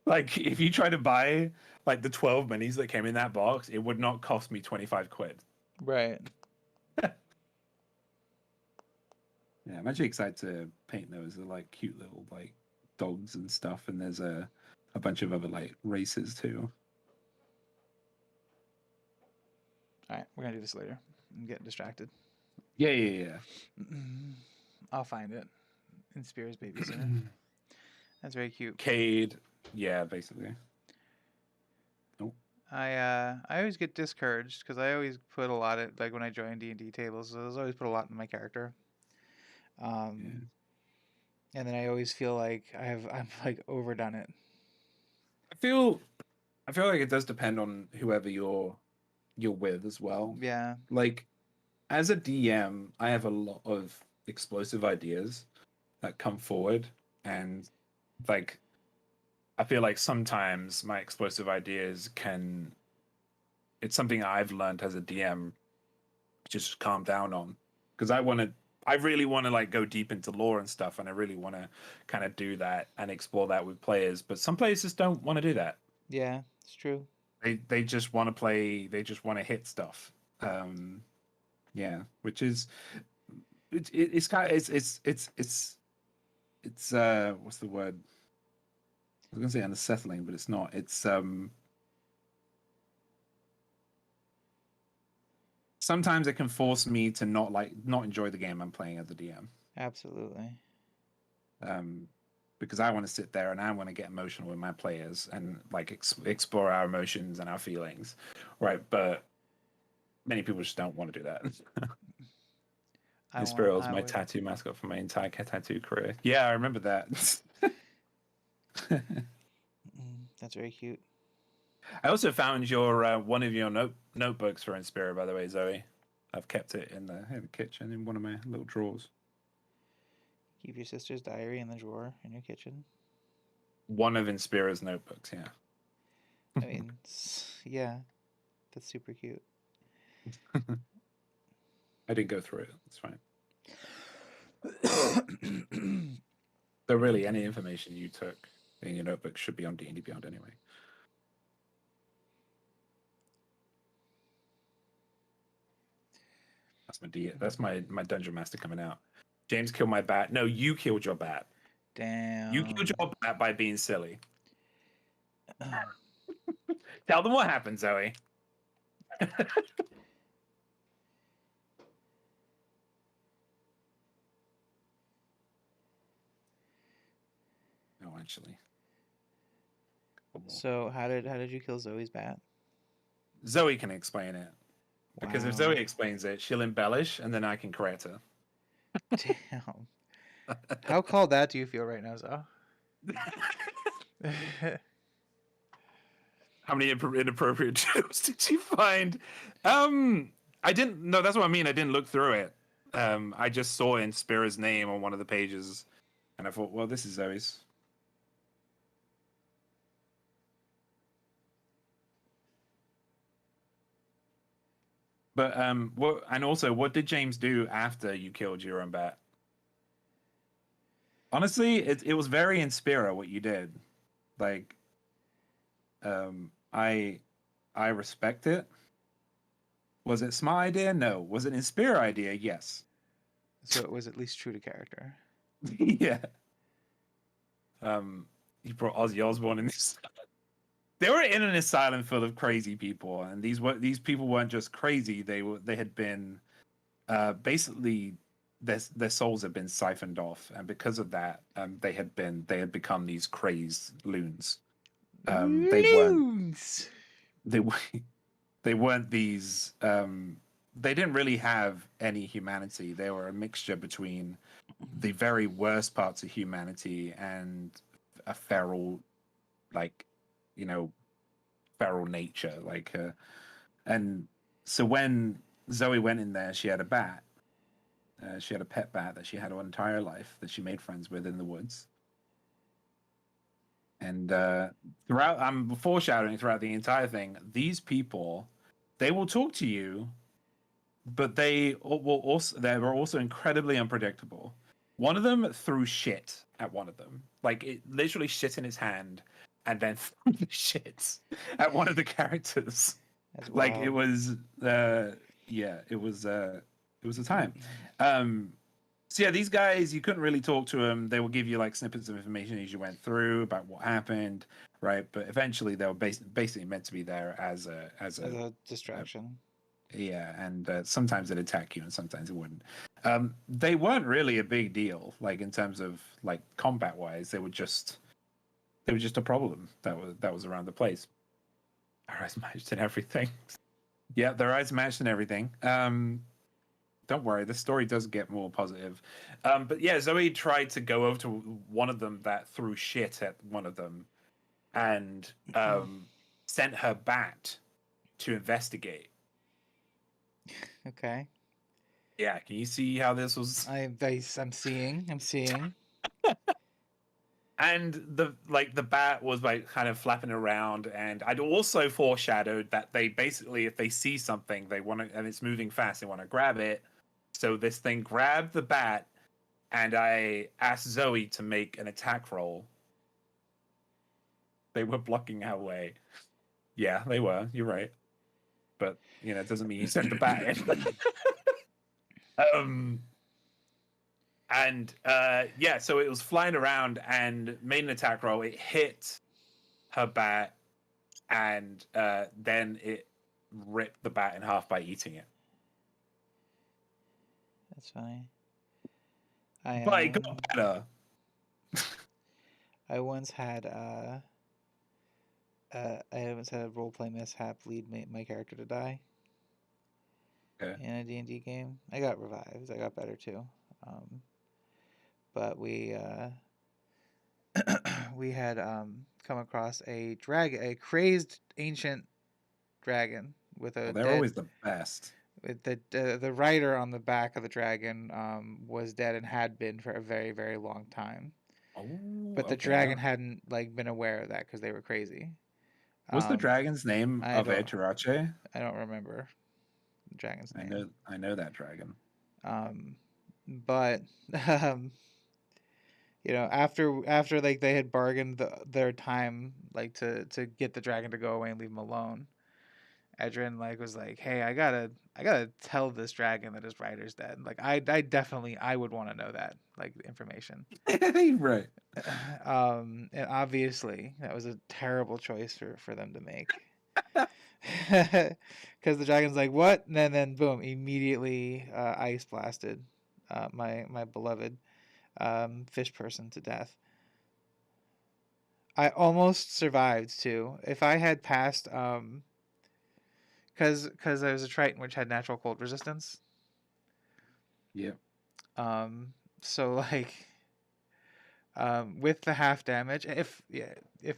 Like, if you try to buy like the 12 minis that came in that box, it would not cost me 25 quid. Right. Yeah, I'm actually excited to paint those. They're like cute little like dogs and stuff, and there's a bunch of other like races too. All right, we're gonna do this later. I'm getting distracted. Yeah. I'll find it. In Spears Babysitter. That's very cute. Cade, yeah, basically. Nope. I always get discouraged because I always put a lot of like when I join D&D tables. I always put a lot in my character. Yeah. And then I always feel like I'm like overdone it. I feel like it does depend on whoever you're with as well. Yeah. Like, as a DM, I have a lot of explosive ideas that come forward, and like I feel like sometimes my explosive ideas can. It's something I've learned as a DM, just calm down on, because I really want to like go deep into lore and stuff, and I really want to kind of do that and explore that with players. But some players just don't want to do that. Yeah, it's true. They just want to play. They just want to hit stuff. Yeah, which is it's kind of it's what's the word? I was gonna say unsettling, but it's not. It's sometimes it can force me to not enjoy the game I'm playing as a DM. Absolutely. Because I want to sit there and I want to get emotional with my players and like explore our emotions and our feelings, right? But many people just don't want to do that. Inspiral is my tattoo mascot for my entire tattoo career. Yeah, I remember that. That's very cute. I also found your one of your notebooks for Inspira, by the way, Zoe. I've kept it in the kitchen in one of my little drawers. Keep your sister's diary in the drawer in your kitchen. One of Inspira's notebooks, yeah. I mean, yeah, that's super cute. I didn't go through it. It's fine. So really, any information you took in your notebook should be on D&D Beyond anyway. That's my dungeon master coming out. James killed my bat. No, you killed your bat. Damn. You killed your bat by being silly. Tell them what happened, Zoe. actually. So how did you kill Zoe's bat? Zoe can explain it. Because if Wow. Zoe explains it, she'll embellish, and then I can correct her. Damn. How called that do you feel right now, Zo? How many inappropriate jokes did you find? I didn't. No, that's what I mean. I didn't look through it. I just saw Inspira's name on one of the pages, and I thought, well, this is Zoe's. But what? And also, what did James do after you killed your own bat? Honestly, it was very Inspira what you did. Like, I respect it. Was it smart idea? No. Was it Inspira idea? Yes. So it was at least true to character. Yeah. He brought Ozzy Osbourne in this. They were in an asylum full of crazy people, and these people weren't just crazy. They had been basically their souls had been siphoned off, and because of that, they had become these crazed loons. Loons! They weren't these. They didn't really have any humanity. They were a mixture between the very worst parts of humanity and a feral, like, feral nature. And so when Zoe went in there, she had a bat. She had a pet bat that she had her entire life that she made friends with in the woods. And throughout, I'm foreshadowing throughout the entire thing. These people, they will talk to you, but they were also incredibly unpredictable. One of them threw shit at one of them, like it literally shit in his hand, and then threw the shit at one of the characters. Like it was, it was a time. So yeah, these guys, you couldn't really talk to them. They will give you like snippets of information as you went through about what happened, right? But eventually, they were basically meant to be there as a distraction. Yeah, and sometimes they'd attack you, and sometimes it wouldn't. They weren't really a big deal, like in terms of like combat wise. They were just a problem that was around the place. Our eyes matched and everything. Yeah, their eyes matched and everything. Don't worry, the story does get more positive. But yeah, Zoe tried to go over to one of them that threw shit at one of them, and sent her bat to investigate. Okay. Yeah, can you see how this was? I'm seeing. And the bat was like kind of flapping around, and I'd also foreshadowed that they basically, if they see something they want to, and it's moving fast, they want to grab it. So this thing grabbed the bat, and I asked Zoe to make an attack roll. They were blocking our way. Yeah, they were. You're right. But it doesn't mean you sent the bat in. And yeah, so it was flying around and made an attack roll. It hit her bat, and then it ripped the bat in half by eating it. That's funny. But it got better. I once had a roleplay mishap lead my character to die. Okay. In a D&D game. I got revived. I got better too. But we we had come across a crazed ancient dragon with a. They're always the best. With the rider on the back of the dragon was dead and had been for a very, very long time. Oh, but the dragon hadn't been aware of that because they were crazy. What's the dragon's name of Etirache? I don't remember the dragon's name. I know that dragon. But after they had bargained their time to get the dragon to go away and leave him alone, Edrin was like, hey, I gotta tell this dragon that his rider's dead. I would want to know that information. Right. And obviously that was a terrible choice for them to make. Because the dragon's like, what? And then boom, immediately ice blasted my beloved fish person to death. I almost survived too. If I had passed, because there was a Triton which had natural cold resistance. Yeah. Um, so like, with the half damage, if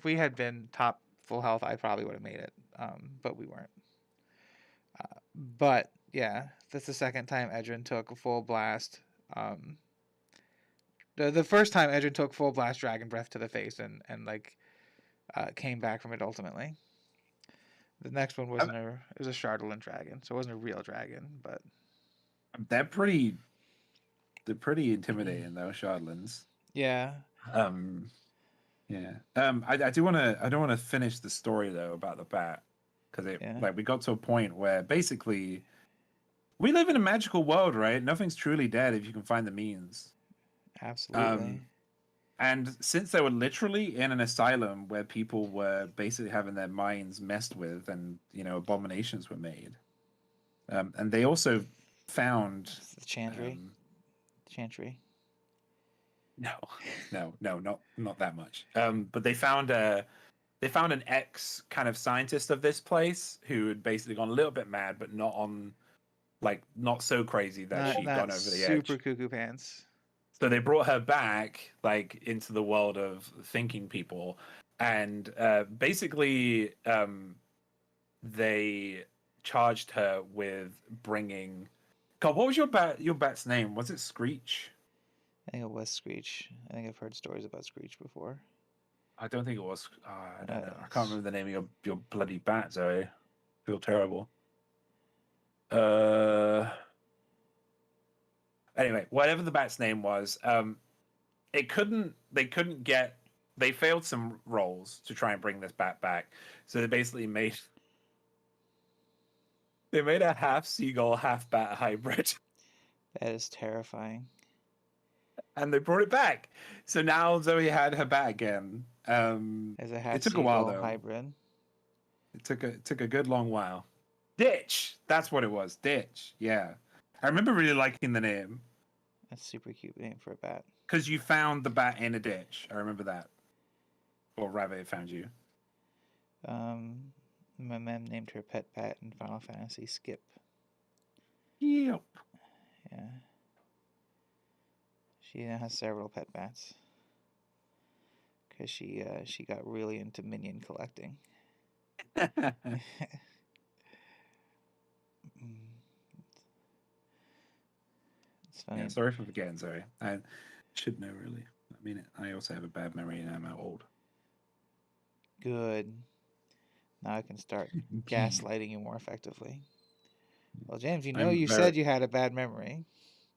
we had been top full health, I probably would have made it. But we weren't. But yeah, that's the second time Edrin took a full blast. Um, the first time Edrin took full blast dragon breath to the face and like came back from it ultimately. The next one Um, it was a Shardolin dragon, so it wasn't a real dragon, but they're pretty they're pretty intimidating though, Shardlands. yeah, Um, yeah. I do want to. I don't want to finish the story though about the bat because it yeah, like we got to a point where basically we live in a magical world, right? Nothing's truly dead if you can find the means. absolutely. Um, and since they were literally in an asylum where people were basically having their minds messed with, and abominations were made, and they also found It's the Chandri, um, Chantry. no, no, not that much. But they found an ex kind of scientist of this place who had basically gone a little bit mad, but not so crazy that Not she'd not gone over the super edge. cuckoo pants. So they brought her back like into the world of thinking people, and basically they charged her with bringing. God, what was your bat's name? Was it Screech? I think it was Screech. I think I've heard stories about Screech before. I don't think it was. I don't know. I can't S- remember the name of your bloody bat, Zoe. I feel terrible. Uh. Anyway, whatever the bat's name was, it couldn't. They couldn't get. They failed some rolls to try and bring this bat back. So they basically made. They made a half seagull, half bat hybrid, that is terrifying. and they brought it back. So now Zoe had her bat again. As a It half took a while seagull though. hybrid. It took a good long while. Ditch. That's what it was. Ditch. Yeah. I remember really liking the name That's super cute name for a bat. because you found the bat in a ditch. I remember that. Or rather, it found you. My mom named her pet bat in Final Fantasy Skip. Yep. Yeah, she now has several pet bats because she got really into minion collecting. It's Yeah, funny. sorry for forgetting. Sorry, I should know really. I mean, I also have a bad memory and I'm old. Good. Now I can start gaslighting you more effectively. Well, James, you know I'm you very. said you had a bad memory.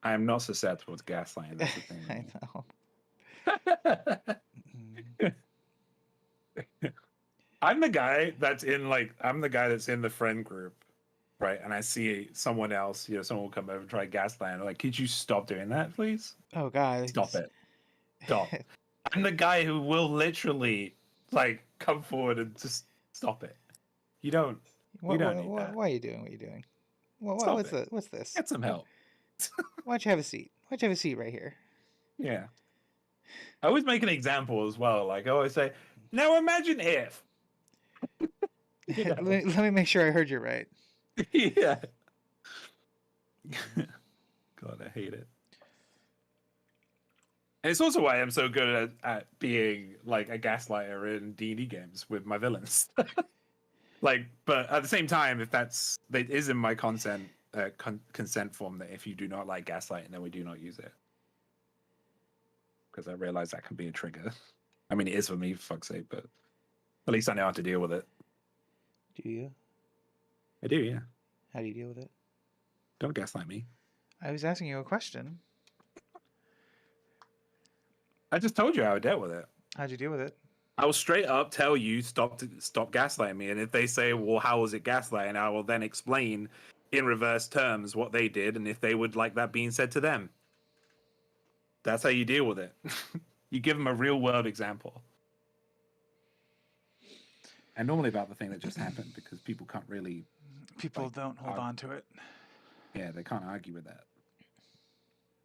I am not susceptible to gaslighting. That's the thing I know. with Mm. me. I'm the guy that's in I'm the guy that's in the friend group, right? And I see someone else, someone will come over and try gaslight. I'm like, could you stop doing that, please? Oh God. Stop it. Stop. I'm the guy who will literally come forward and just stop it. You don't. You don't need that. Why are you doing what you're doing? Stop What's it. the what's this? Get some help. Why don't you have a seat? Why don't you have a seat right here? Yeah. I always make an example as well. Like I always say, now imagine if. Let me make sure I heard you right. Yeah. God, I hate it. And it's also why I'm so good at being like a gaslighter in D&D games with my villains. But at the same time, if that is in my consent form that if you do not like gaslighting, then we do not use it. Because I realize that can be a trigger. I mean, it is for me, for fuck's sake, but at least I know how to deal with it. Do you? I do, yeah. How do you deal with it? Don't gaslight me. I was asking you a question. I just told you how I dealt with it. How'd you deal with it? I will straight up tell you stop gaslighting me, and if they say, "Well, how was it gaslighting?" I will then explain in reverse terms what they did, and if they would like that being said to them. That's how you deal with it. You give them a real world example, and normally about the thing that just happened because people can't really. People don't hold on to it. Yeah, they can't argue with that.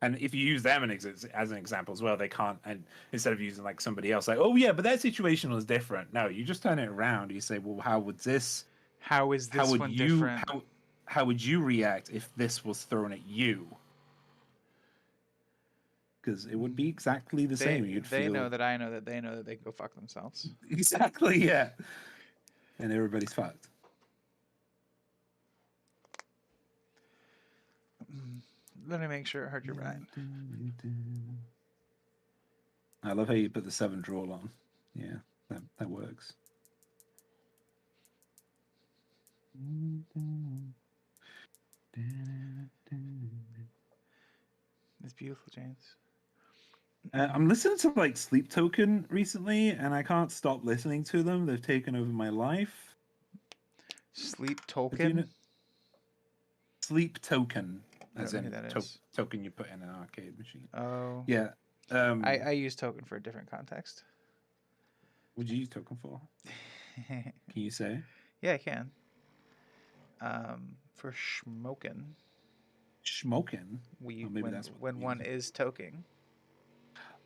And if you use them as an example as well, they can't. And instead of using like somebody else, like, oh yeah, but their situation was different. No, you just turn it around. You say, well, how would this? How is How this would one you? different? How would you react if this was thrown at you? Because it would be exactly the same. You'd They feel know that I know that they know that they can go fuck themselves. exactly, yeah. And everybody's fucked. Let me make sure I heard you right. I love how you put the 7 draw on. Yeah, that works. It's beautiful, James. I'm listening to like Sleep Token recently, and I can't stop listening to them. They've taken over my life. Sleep Do you Token. know? Sleep Token, I as don't know who in that is. token you put in an arcade machine. Oh. Yeah. I use token for a different context. What do you use token for? Can you say? Yeah, I can. For schmoken. Schmoken. We Maybe that's what when one is toking.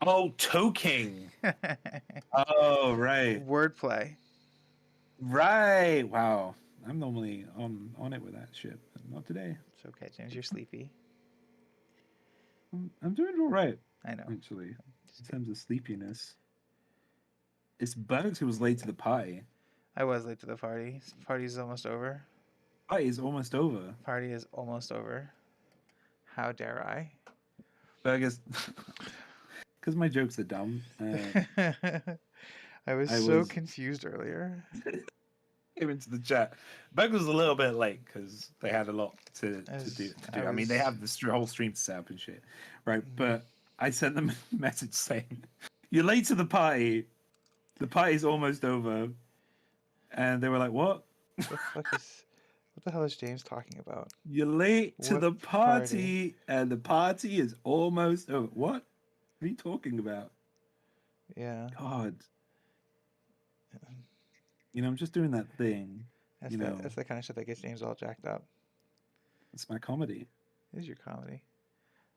Oh, toking. Oh, right. Wordplay. Right. Wow. I'm normally on it with that shit, but not today. It's okay, James. You're sleepy. I'm doing all right, I know. actually, in terms of sleepiness. It's Bugs who was late to the party. I was late to the party. Party's almost over. Party is almost over. Party is almost over. How dare I? Burgers. Because my jokes are dumb. I was so confused earlier. Came into the chat. Bug was a little bit late because they had a lot to do. I mean, they have the whole stream to set up and shit, right? But I sent them a message saying, "You're late to the party. The party's almost over," and they were like, "What? What the hell is James talking about? You're late to the party, and the party is almost over. What are you talking about?" Yeah. God. You know, I'm just doing that thing. That's the kind of shit that gets James all jacked up. It's my comedy. It is your comedy.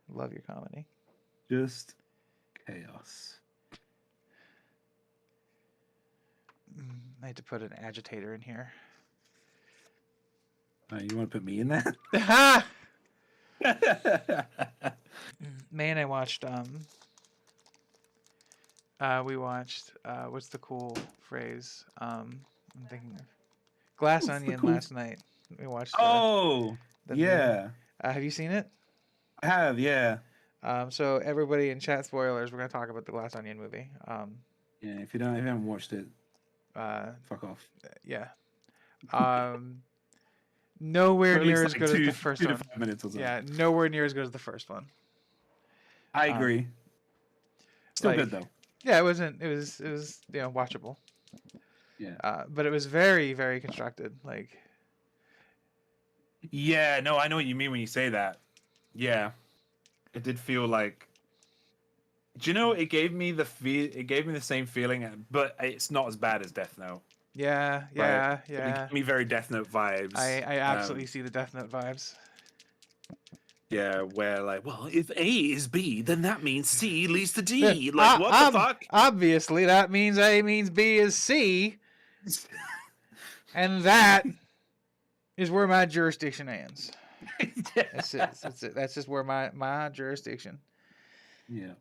I love your comedy. Just chaos. I had to put an agitator in here. You want to put me in that? Man, I watched we watched what's the cool phrase? I'm thinking of Glass Onion last night. We watched the yeah. Have you seen it? I have, yeah. So everybody in chat, spoilers, we're gonna talk about the Glass Onion movie. Yeah, if you haven't watched it, fuck off. Yeah. Nowhere near as good as the first 2 to one. 5 minutes or so. Yeah, nowhere near as good as the first one. I agree. Still good though. Yeah, it was watchable. Yeah. But it was very, very constructed. Like. Yeah, no, I know what you mean when you say that. Yeah, it did feel like. Do you know? It gave me the same feeling, but it's not as bad as Death Note. Yeah. It gave me very Death Note vibes. I absolutely see the Death Note vibes. Yeah, where like, well, if A is B, then that means C leads to D. Like, what the fuck? Obviously, that means A means B is C, and that is where my jurisdiction ends. That's it. That's it. That's just where my jurisdiction. Yeah,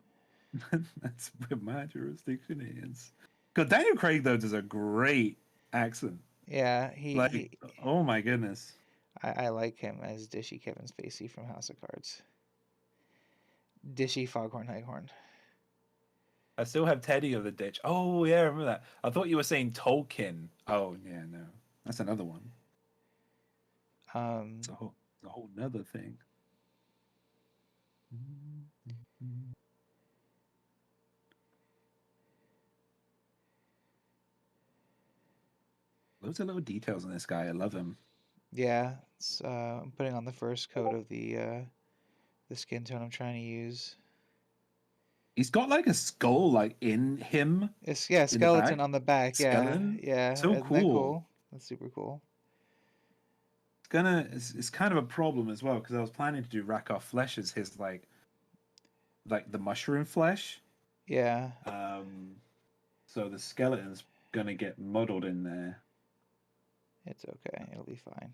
that's where my jurisdiction ends. Because Daniel Craig though does a great accent. Yeah, oh my goodness. I like him as Dishy Kevin Spacey from House of Cards. Dishy Foghorn Leghorn. I still have Teddy of the Ditch. Oh yeah, I remember that. I thought you were saying Tolkien. Oh yeah, no, that's another one. It's a whole nother thing. Loads of little details on this guy. I love him. Yeah, I'm putting on the first coat of the skin tone I'm trying to use. He's got like a skull like in him. Skeleton on the back. Skeleton? Yeah. So Isn't that cool? That's super cool. It's kind of a problem as well because I was planning to do Rakoff Flesh as his like like the mushroom flesh. Yeah, So the skeleton's gonna get muddled in there. it's okay. It'll be fine.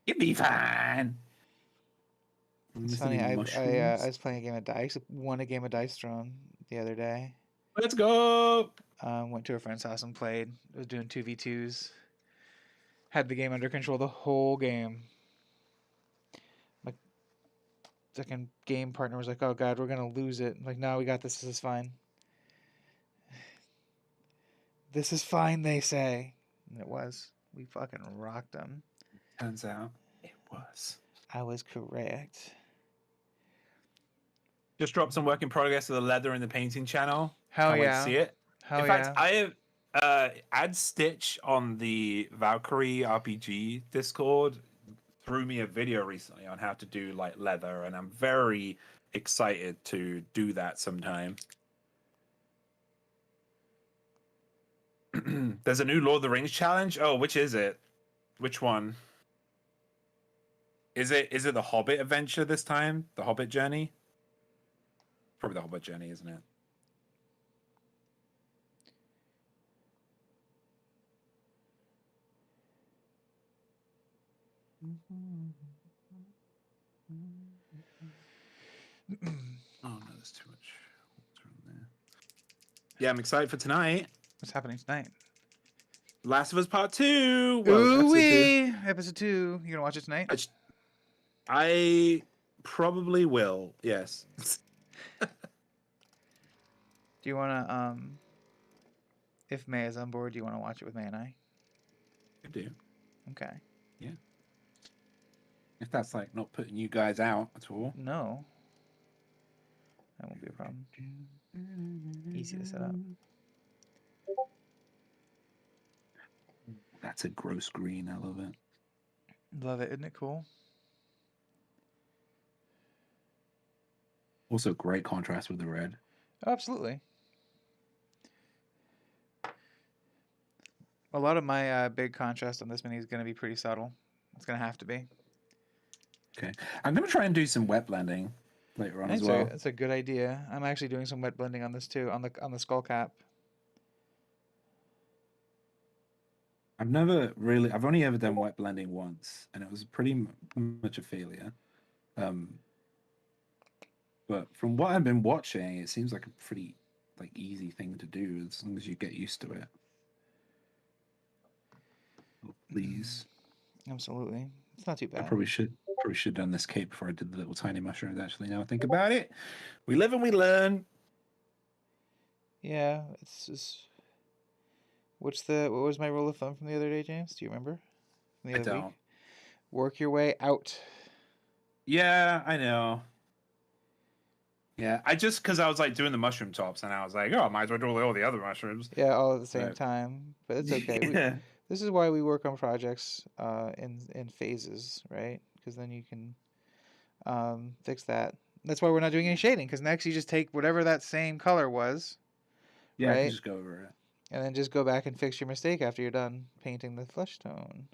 You'll be fine. It's Miss funny. any I mushrooms? was playing a game of dice. Won a game of Dice Throne the other day. Let's go. Went to a friend's house and played. Was doing 2v2s. Had the game under control the whole game. My second game partner was like, "Oh God, we're gonna lose it." I'm like, no, we got this. This is fine. This is fine, they say. And it was. We fucking rocked them. Turns out it was. I was correct. Just dropped some work in progress of the leather and the painting channel. Hell Can't wait to yeah. see it. Hell In fact, yeah. I have Ad Stitch on the Valkyrie RPG Discord threw me a video recently on how to do like leather, and I'm very excited to do that sometime. There's a new Lord of the Rings challenge. Oh, which is it? Which one? Is it the Hobbit adventure this time? The Hobbit journey? Probably the Hobbit journey, isn't it? Oh no, there's too much water in there. Yeah, I'm excited for tonight. What's happening tonight? Last of Us Part 2. Well, Ooh episode 2. wee! Episode 2. You gonna watch it tonight? I probably will. Yes. Do you wanna if May is on board, do you wanna watch it with May and I? I do. Okay. Yeah. If that's like not putting you guys out at all. No. That won't be a problem. Easy to set up. That's a gross green. I love it. Love it, isn't it cool? Also, great contrast with the red. Oh, absolutely. A lot of my big contrast on this mini is going to be pretty subtle. It's going to have to be. Okay. I'm going to try and do some wet blending later on as well. That's a good idea. I'm actually doing some wet blending on this too, on the skull cap. I've only ever done wet blending once, and it was pretty much a failure. But from what I've been watching, it seems like a pretty easy thing to do as long as you get used to it. Oh, please. Absolutely. It's not too bad. I probably should have done this cape before I did the little tiny mushrooms. Actually, now I think about it, we live and we learn. Yeah, it's just. What was my rule of thumb from the other day, James? Do you remember? I don't. Work your way out. Yeah, I know. Yeah, because I was doing the mushroom tops, and I was like, oh, I might as well do all the other mushrooms. Yeah, all at the same time, but it's okay. Yeah. This is why we work on projects in phases, right? Because then you can fix that. That's why we're not doing any shading, because next you just take whatever that same color was. Yeah, right? I can just go over it. And then just go back and fix your mistake after you're done painting the flesh tone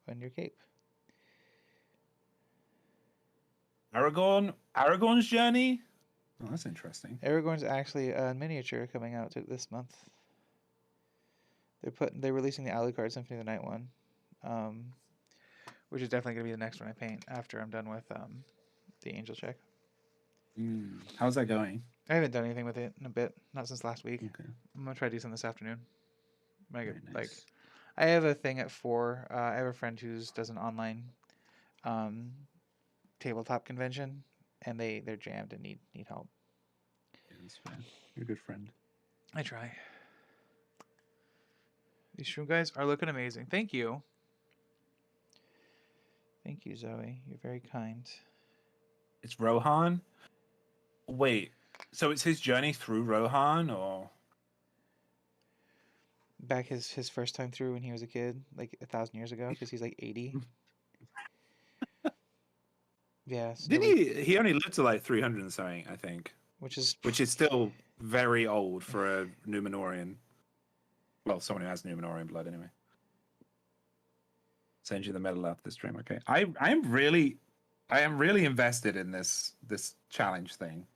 on your cape. Aragorn's journey? Oh, that's interesting. Aragorn's actually a miniature coming out this month. They're releasing the Alucard Symphony of the Night one, which is definitely gonna be the next one I paint after I'm done with the Angel Check. How's that going? I haven't done anything with it in a bit, not since last week. Okay. I'm gonna try to do something this afternoon. Very nice. I have a thing at 4. I have a friend who does an online tabletop convention, and they're jammed and need help. Yeah, that's fine. You're a good friend. I try. These shroom guys are looking amazing. Thank you. Thank you, Zoe. You're very kind. It's Rohan? Wait, so it's his journey through Rohan, or? Back his first time through when he was a kid, like 1,000 years ago, because he's like 80. Yeah. So Didn't he only lived to 300 and something, I think. Which is still very old for a Numenorian. Well, someone who has Numenorian blood, anyway. Send you the medal after the stream, okay? I am really invested in this challenge thing.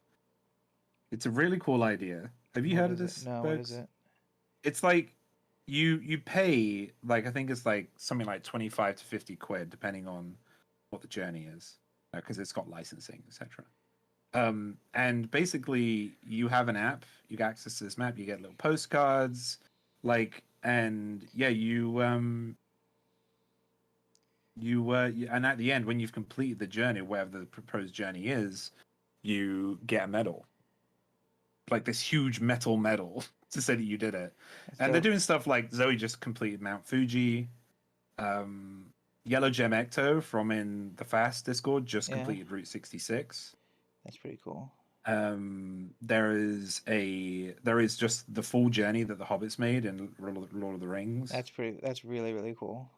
It's a really cool idea. Have you What heard of is it? this, No, what is folks? it? It's like you pay like I think it's like something like 25 to 50 quid depending on what the journey is because it's got licensing, etc. And basically you have an app, you get access to this map, you get little postcards, like, and yeah, and at the end when you've completed the journey, wherever the proposed journey is, you get a medal, like this huge metal medal to say that you did it. That's And they're dope. doing stuff like Zoe just completed Mount Fuji. um Yellow Gem Ecto from in the Fast Discord just Yeah, completed Route 66. that's pretty cool. There is just the full journey that the Hobbits made in Lord of the Rings. That's really, really cool.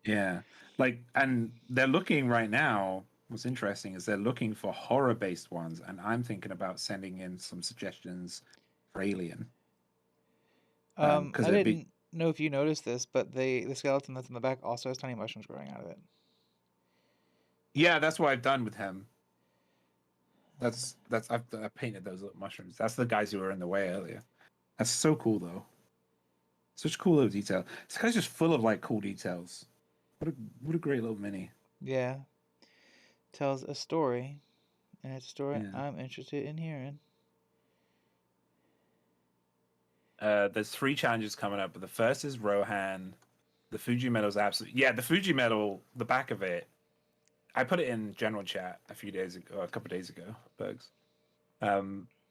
Yeah, like, and they're looking right now. What's interesting is they're looking for horror based ones, and I'm thinking about sending in some suggestions for Alien. Because I it'd be, didn't know if you noticed this, but the skeleton that's in the back also has tiny mushrooms growing out of it. yeah, that's what I've done with him. I painted those little mushrooms. That's the guys who were in the way earlier. That's so cool though. Such cool little detail. This guy's just full of like cool details. What a great little mini. Yeah, tells a story, and it's a story Yeah. I'm interested in hearing. There's 3 challenges coming up, but the first is Rohan. The Fuji medal's absolutely, yeah. The Fuji medal, the back of it, I put it in general chat a few days ago, a couple of days ago. Bugs.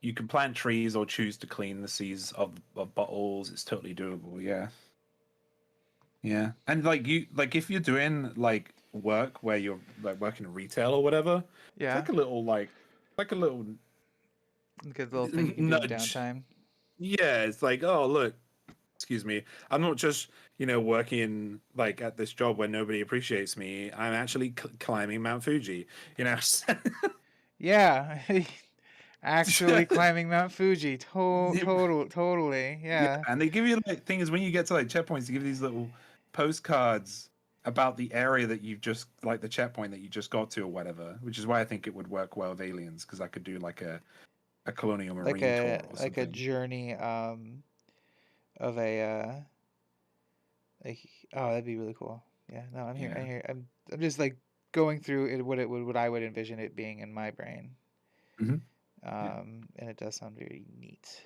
You can plant trees or choose to clean the seas of bottles. It's totally doable. Yeah, yeah. And like if you're doing like work where you're like working in retail or whatever, it's Yeah, like a little like a little good little thing you can do in nudge. downtime. Yeah, it's like, oh look, excuse me, I'm not just working like at this job where nobody appreciates me. I'm actually climbing Mount Fuji. You know. Yeah, actually climbing Mount Fuji. Totally. Yeah, Yeah. and they give you like things when you get to like checkpoints. They give you these little postcards about the area that you've just like the checkpoint that you just got to or whatever. Which is why I think it would work well with Aliens because I could do like a colonial marine tour or Like a something. journey of oh, that'd be really cool. Yeah, no, I'm here. Yeah. I'm just like going through it what I would envision it being in my brain. Hmm. Yeah. And it does sound very neat.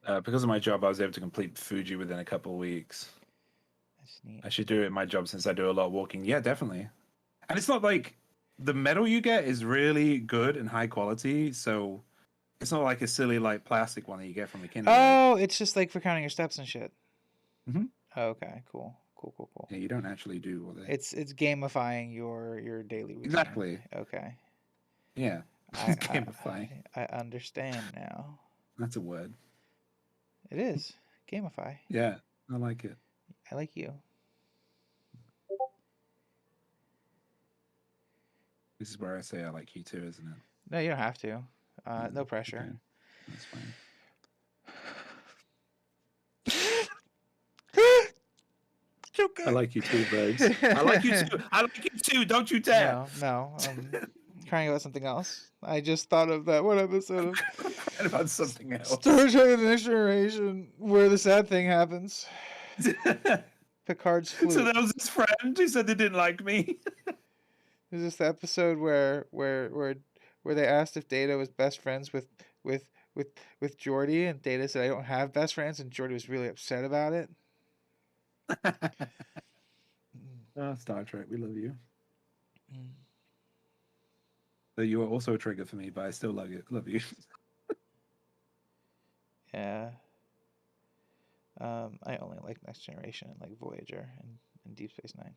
Because of my job, I was able to complete Fuji within a couple of weeks. That's neat. I should do it in my job since I do a lot of walking. Yeah, definitely. And it's not like the metal you get is really good and high quality, so it's not like a silly like plastic one that you get from a Kinder Egg. Oh, it's just like for counting your steps and shit. Hmm. Okay, cool. Cool. Yeah, you don't actually do what they It's gamifying your daily routine. exactly. Okay. Yeah, I it's gamify. I understand now. That's a word. It is gamify. Yeah, I like it. I like you. This is where I say I like you too, isn't it? No, you don't have to. Yeah, No pressure. okay, that's fine. I like you too, Bugs. I like you too. I like you too. Don't you dare. No. Crying about something else. I just thought of that one episode of And about something else. Star Trek: The Next Generation where the sad thing happens. Picard's flute. So there was this friend who said they didn't like me. Is this the episode where they asked if Data was best friends with with Geordi, and Data said I don't have best friends, and Geordi was really upset about it. Oh, Star Trek, we love you. Mm. So you are also a trigger for me, but I still love you. Love you. Yeah. I only like Next Generation and like Voyager and Deep Space Nine.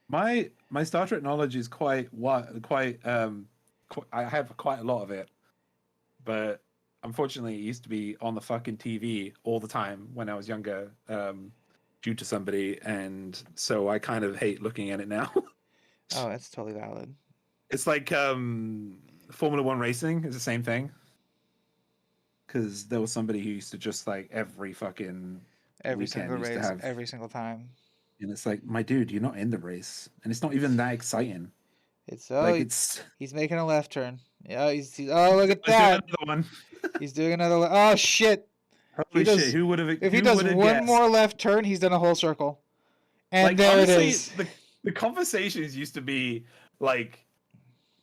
My Star Trek knowledge is quite I have quite a lot of it, but unfortunately, it used to be on the fucking TV all the time when I was younger, due to somebody, and so I kind of hate looking at it now. Oh, that's totally valid. It's like Formula One racing is the same thing. Because there was somebody who used to just like every fucking Every weekend single used to race, have, every single time. and it's like, my dude, you're not in the race, and it's not even that exciting. It's Like it's. he's making a left turn. Yeah, oh, look at Let's do that. another one. He's doing another oh shit. Holy shit! If he Who does would have one guessed? more left turn, he's done a whole circle. And Like there it honestly, is. the conversations used to be like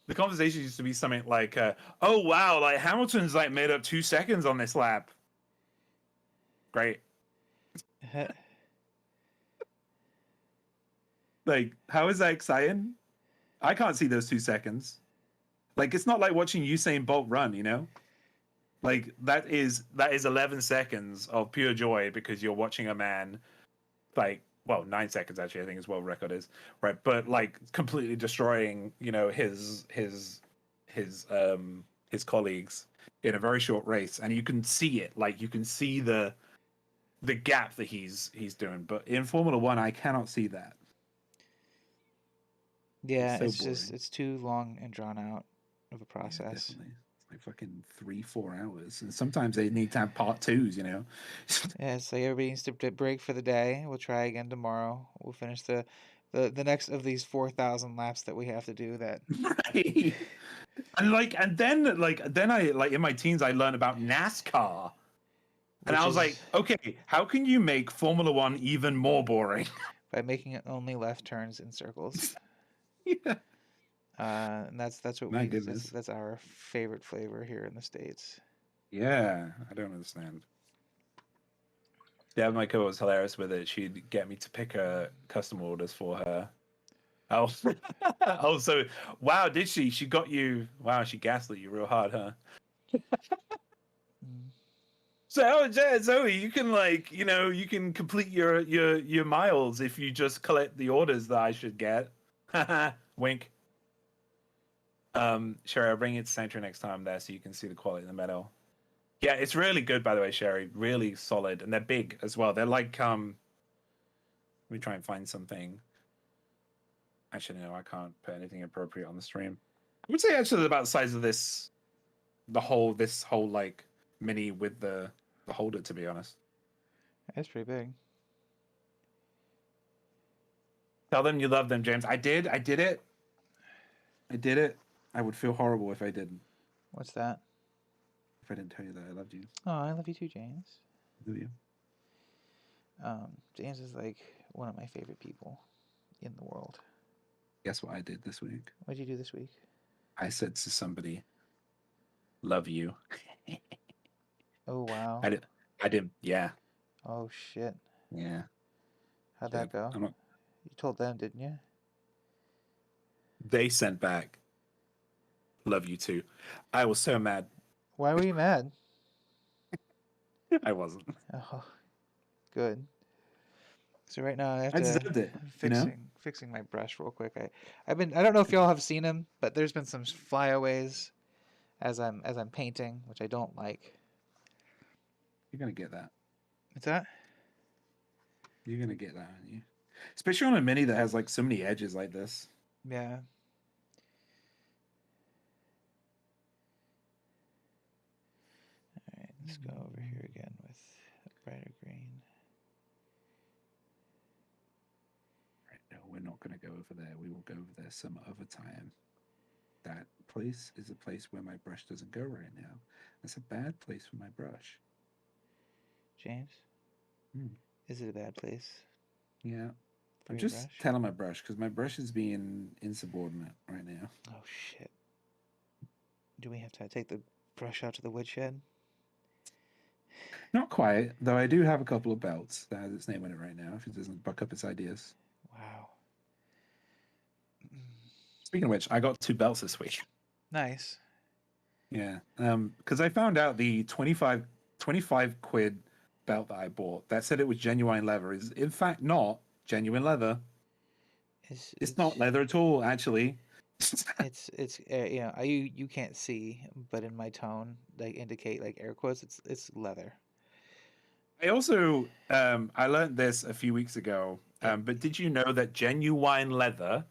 the conversations used to be something like, "Oh wow, like Hamilton's like made up 2 seconds on this lap." Great. Like, how is that exciting? I can't see those 2 seconds. Like, it's not like watching Usain Bolt run, you know? Like that is 11 seconds of pure joy because you're watching a man, like, well, 9 seconds actually I think his world record is, right? But like completely destroying, you know, his colleagues in a very short race, and you can see it. Like you can see the gap that he's doing. But in Formula One, I cannot see that. Yeah, so it's boring. just it's too long and drawn out of a Yeah, process. definitely. It's like fucking 3-4 hours, and sometimes they need to have part twos, you know. Yeah, it's like everybody needs to break for the day. We'll try again tomorrow. We'll finish the next of these 4,000 laps that we have to do. That Right. And then I like in my teens I learned about NASCAR. And which I was is like, okay, how can you make Formula One even more boring? by making it only left turns in circles. Yeah. And that's what My goodness. that's our favorite flavor here in the States. Yeah, I don't understand. Yeah, my co was hilarious with it. She'd get me to pick custom orders for her. Oh, oh, so wow, did she? She got you. Wow, she gaslit you real hard, huh? Mm. So, Zoe, you can like, you know, you can complete your miles if you just collect the orders that I should get. Wink. Sherry, I'll bring it to Sanctuary next time there so you can see the quality of the metal. Yeah, it's really good, by the way, Sherry. Really solid, and they're big as well. They're like Let me try and find something. Actually, no, I can't put anything appropriate on the stream. I would say actually they're about the size of this whole like mini with the holder. To be honest, That's pretty big. tell them you love them, James. I did it. I did it. I would feel horrible if I didn't. What's that? If I didn't tell you that I loved you. Oh, I love you too, James. Do you? James is like one of my favorite people in the world. Guess what I did this week? What'd you do this week? I said to somebody, "Love you." Oh wow. I did. Yeah. Oh shit. Yeah. How'd that go? You told them, didn't you? They sent back, "Love you too." I was so mad. Why were you mad? I wasn't. Oh, good. So right now I have I to deserved it. You know? fixing my brush real quick. I don't know if y'all have seen him, but there's been some flyaways as I'm painting, which I don't like. You're gonna get that. What's that? You're gonna get that, aren't you? Especially on a mini that has like so many edges like this. Yeah. All right, let's go over here again with a brighter green. Right, no, we're not gonna go over there. We will go over there some other time. That place is a place where my brush doesn't go right now. That's a bad place for my brush. James? Is it a bad place? Yeah. I'm just telling my brush because my brush is being insubordinate right now. Oh shit. Do we have to take the brush out to the woodshed? Not quite, though I do have a couple of belts that has its name on it right now if it doesn't buck up its ideas. Wow. Speaking of which, I got 2 belts this week. Nice. Yeah. Because I found out the 25 quid belt that I bought that said it was genuine leather is in fact not genuine leather. It's not leather at all, actually. it's you know, you can't see, but in my tone, like indicate like air quotes, it's leather. I also I learned this a few weeks ago. But did you know that genuine leather,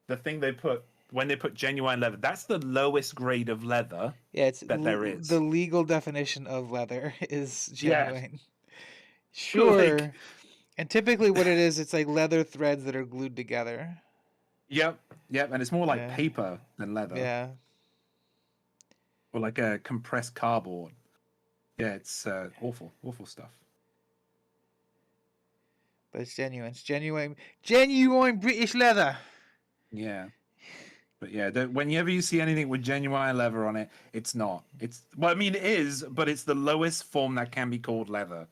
the thing they put when they put genuine leather, that's the lowest grade of leather. Yeah, it's that there is. The legal definition of leather is genuine. Yeah. Sure. Like, and typically what it is, it's like leather threads that are glued together. Yep. Yep, and it's more like Yeah. paper than leather, Yeah. or like a compressed cardboard. Yeah, it's awful stuff. But it's genuine. It's genuine British leather. Yeah. But yeah, whenever you see anything with genuine leather on it, it's not. Well, I mean, it is, but it's the lowest form that can be called leather.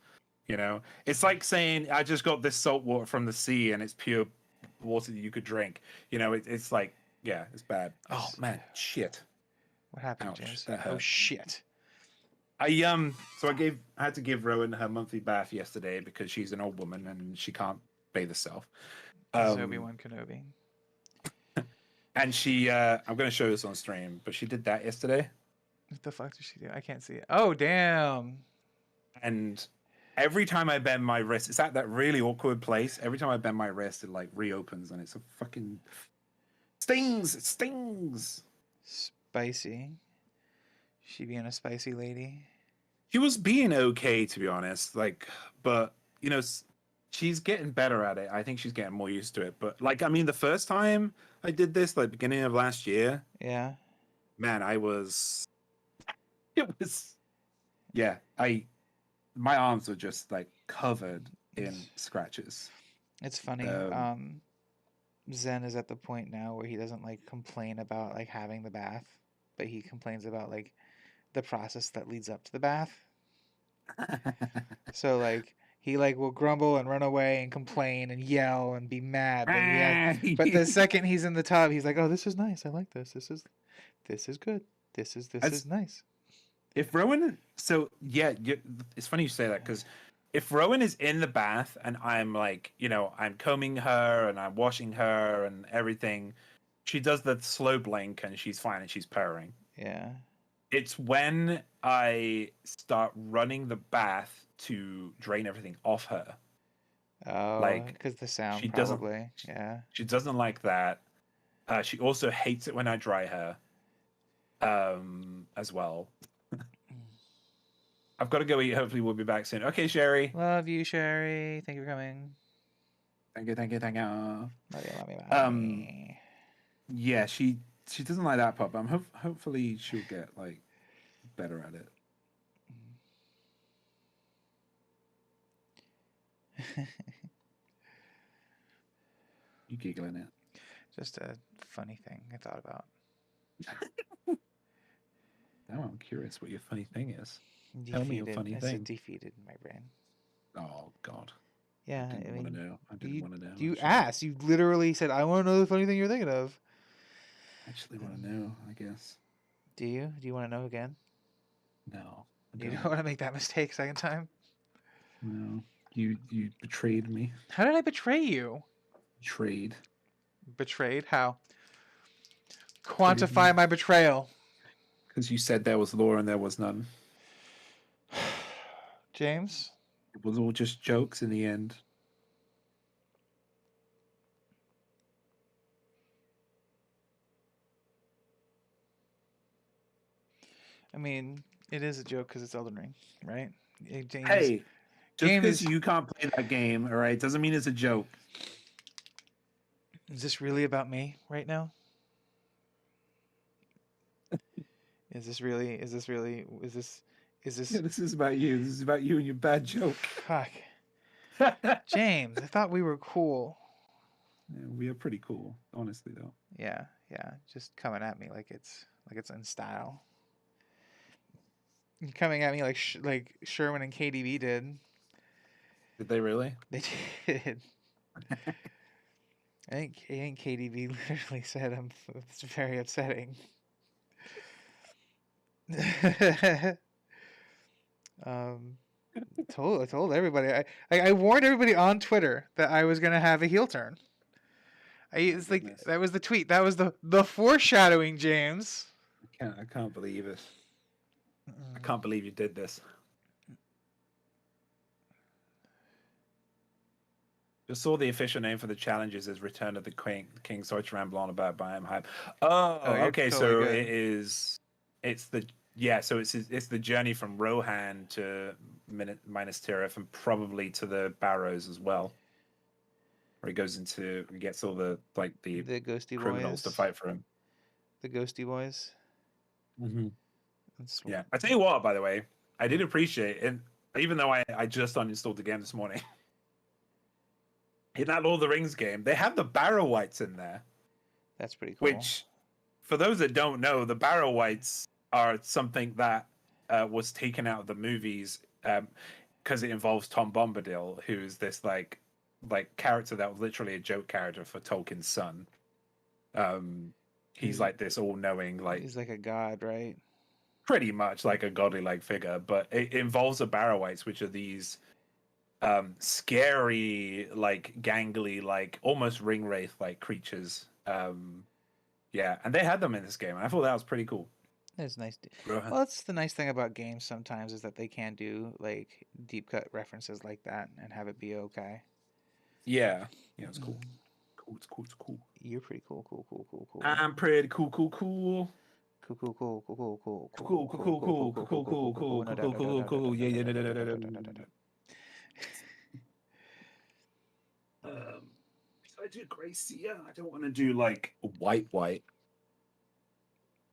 You know, it's like saying I just got this salt water from the sea and it's pure water that you could drink. You know, it's like, yeah, it's bad. Oh man, shit. What happened, Ouch, James? that Oh hurt. shit. So I had to give Rowan her monthly bath yesterday because she's an old woman and she can't bathe herself. Obi-Wan Kenobi. And I'm going to show this on stream, but she did that yesterday. What the fuck did she do? I can't see it. Oh, damn. And every time I bend my wrist, it's at that really awkward place. Every time I bend my wrist, it like reopens and it's a fucking stings. It stings. Spicy. She being a spicy lady. She was being okay, to be honest. Like, but you know, she's getting better at it. I think she's getting more used to it. But like, I mean, the first time I did this, like beginning of last year, Yeah. man, it was, yeah, my arms were just like covered in scratches. It's funny. Zen is at the point now where he doesn't like complain about like having the bath, but he complains about like the process that leads up to the bath. So like he like will grumble and run away and complain and yell and be mad. But the second he's in the tub, he's like, "Oh, this is nice. I like this. This is good. This is nice." If Rowan, so yeah, it's funny you say that because if Rowan is in the bath and I'm like, you know, I'm combing her and I'm washing her and everything, she does the slow blink and she's fine and she's purring. Yeah. It's when I start running the bath to drain everything off her. Oh, Like because the sound she probably. Yeah. she doesn't like that. She also hates it when I dry her. As well. I've got to go eat. Hopefully, we'll be back soon. Okay, Sherry. Love you, Sherry. Thank you for coming. Thank you. Love you, love you, Yeah, she doesn't like that part, but hopefully she'll get like better at it. You giggling it? Just a funny thing I thought about. Now I'm curious what your funny thing is. Tell me your funny thing. It's defeated in my brain. Oh God. Yeah, I didn't want to know. I didn't want to know. You asked. You literally said, "I want to know the funny thing you're thinking of." I actually want to know. I guess. Do you? Do you want to know again? No. You don't want to make that mistake second time. No. You betrayed me. How did I betray you? Betrayed. How? Quantify my betrayal. Because you said there was law and there was none. James? It was all just jokes in the end. I mean, it is a joke because it's Elden Ring, right? James, hey, just because you can't play that game, all right, doesn't mean it's a joke. Is this really about me right now? Is this? Yeah, this is about you. This is about you and your bad joke. Fuck. James, I thought we were cool. Yeah, we are pretty cool, honestly, though. Yeah. Just coming at me like it's in style. Coming at me like Sherman and KDB did. Did they really? They did. I think KDB literally said, "It's very upsetting." I told everybody. I warned everybody on Twitter that I was gonna have a heel turn. It's like that was the tweet. That was the foreshadowing, James. I can't believe it. I can't believe you did this. Just saw the official name for the challenges is Return of the King. Sorry to ramble on about Biome Hype. Oh, okay. Totally so good. It's the journey from Rohan to Minas Tirith and probably to the Barrows as well. where he goes into and gets all the The Ghosty criminals to Boys. fight for him. The Ghosty Boys. Mm-hmm. That's Yeah, I tell you what, by the way, I did appreciate it, even though I just uninstalled the game this morning. In that Lord of the Rings game, they have the Barrow Wights in there. That's pretty cool. Which, for those that don't know, the Barrow Wights are something that was taken out of the movies because it involves Tom Bombadil, who's this like character that was literally a joke character for Tolkien's son. He's like this all-knowing, he's like a god, right? pretty much like a godly-like figure, but it involves the Barrow Wights, which are these scary, like gangly, like almost ring wraith like creatures. Yeah, and they had them in this game, and I thought that was pretty cool. It's nice. Well, that's the nice thing about games sometimes is that they can do like deep cut references like that and have it be okay. Yeah, it's cool. It's cool. You're pretty cool. I'm pretty cool. Cool. Yeah. I do Gracie. I don't want to do like white.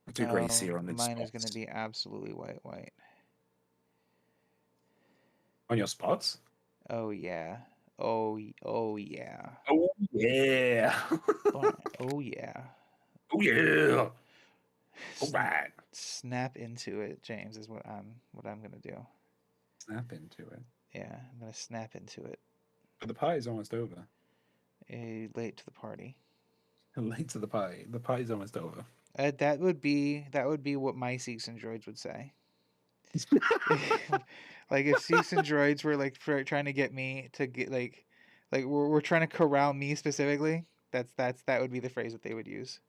I do Gracie on the mine spots. is going to be absolutely white. On your spots? Oh yeah. Oh yeah. Oh yeah. Oh yeah. Oh yeah. All right. Snap into it, James, is what I'm gonna do. Snap into it. Yeah, I'm gonna snap into it. But the party's almost over. Late to the party. Late to the party. The party's almost over. That would be what my Seeks and Droids would say. Like if Seeks and Droids were like trying to get me to get like we're trying to corral me specifically. That would be the phrase that they would use.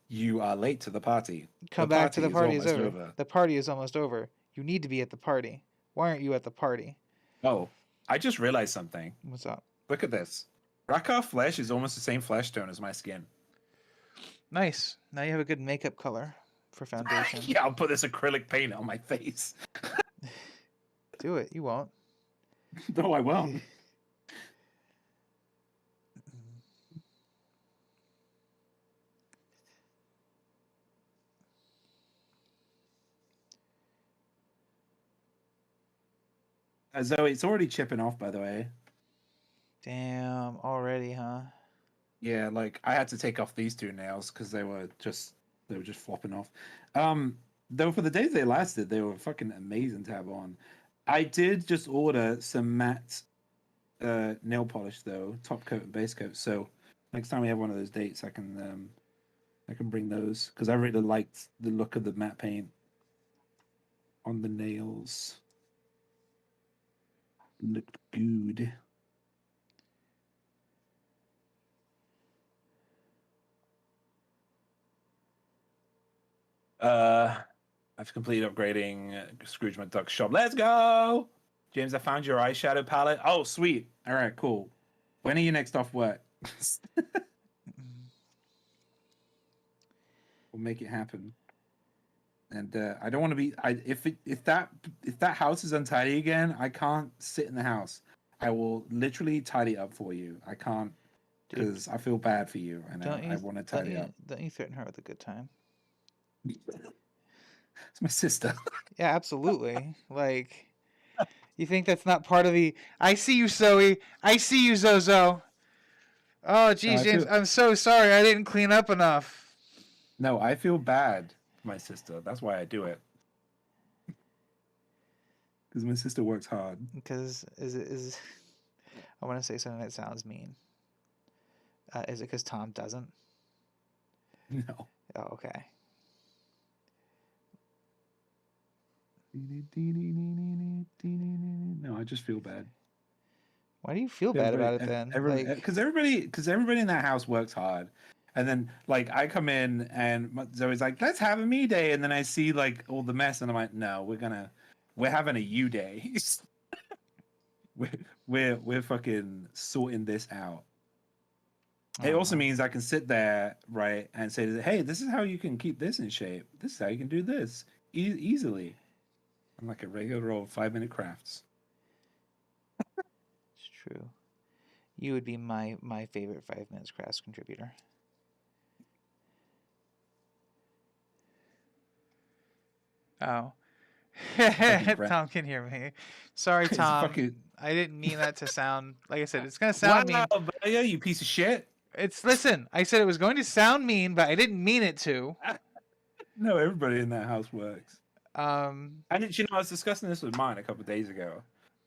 You are late to the party. Come back to the party is over. The party is almost over. You need to be at the party. Why aren't you at the party? Oh, I just realized something. What's up? Look at this. Rakar flesh is almost the same flesh tone as my skin. Nice. Now you have a good makeup color for foundation. Yeah, I'll put this acrylic paint on my face. Do it. You won't. No, I won't. Zoe, it's already chipping off, by the way. Damn, already, huh? Yeah, like I had to take off these two nails because they were just flopping off. Though for the days they lasted, they were fucking amazing to have on. I did just order some matte nail polish though, top coat and base coat. So next time we have one of those dates, I can bring those because I really liked the look of the matte paint on the nails. Looked good. I've completed upgrading Scrooge McDuck's shop. Let's go! James, I found your eyeshadow palette. Oh, sweet. All right, cool. When are you next off work? We'll make it happen. And I don't want to be. If that house is untidy again, I can't sit in the house. I will literally tidy up for you. I can't because I feel bad for you, and I want to tidy up. Don't you threaten her with a good time? It's my sister. Yeah, absolutely. Like, you think that's not part of the? I see you, Zoe. I see you, Zozo. Oh, geez, James, I'm so sorry. I didn't clean up enough. No, I feel bad. My sister. That's why I do it. Because my sister works hard. Because is I want to say something that sounds mean. Is it because Tom doesn't? No. Oh, okay. No, I just feel bad. Why do you feel bad about it then? Because everybody in that house works hard. And then, like, I come in and Zoe's like, let's have a me day. And then I see, like, all the mess. And I'm like, no, we're having a you day. we're fucking sorting this out. It also means I can sit there, right, and say, hey, this is how you can keep this in shape. This is how you can do this easily. I'm like a regular old 5-minute crafts. It's true. You would be my favorite 5 minutes crafts contributor. Oh. Fucking Brent. Tom can hear me. Sorry, It's Tom. fucking I didn't mean that to sound like I said. It's gonna wow, sound mean. Baya, you piece of shit. It's listen. I said it was going to sound mean, but I didn't mean it to. No, everybody in that house works. Um. And you know, I was discussing this with mine a couple of days ago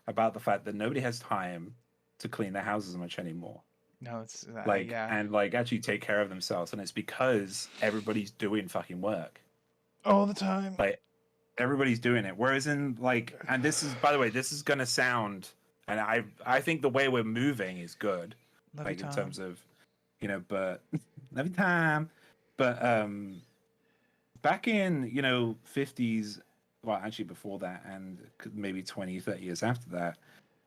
about the fact that nobody has time to clean their houses much anymore. No, it's Like yeah. and like actually take care of themselves, and it's because everybody's doing fucking work. All the time. Like everybody's doing it. Whereas in like, and this is by the way, this is gonna sound, and I think the way we're moving is good, Love like you, in Tom. terms of, you know, but every time, but back in 50s, well actually before that, and maybe 20, 30 years after that,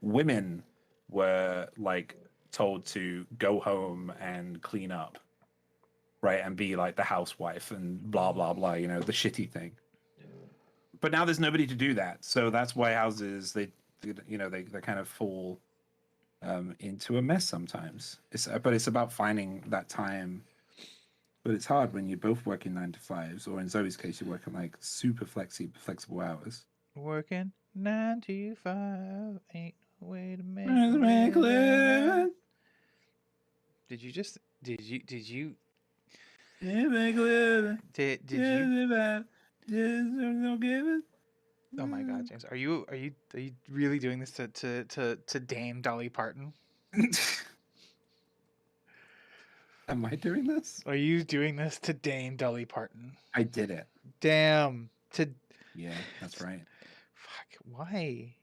women were like told to go home and clean up, right, and be like the housewife and blah blah blah, the shitty thing. But now there's nobody to do that, so that's why houses they kind of fall into a mess sometimes. But it's about finding that time. But it's hard when you're both working 9 to 5s, or in Zoe's case, you're working like super flexible hours. Working 9 to 5 ain't no way to make Let's a make living. living. Did you just? Did you? Did you? Make living. Did you? Don't give it. Oh my God, James, are you really doing this to Dame Dolly Parton? Am I doing this? Are you doing this to Dame Dolly Parton? I did it. Damn. Yeah, that's right. Fuck. Why?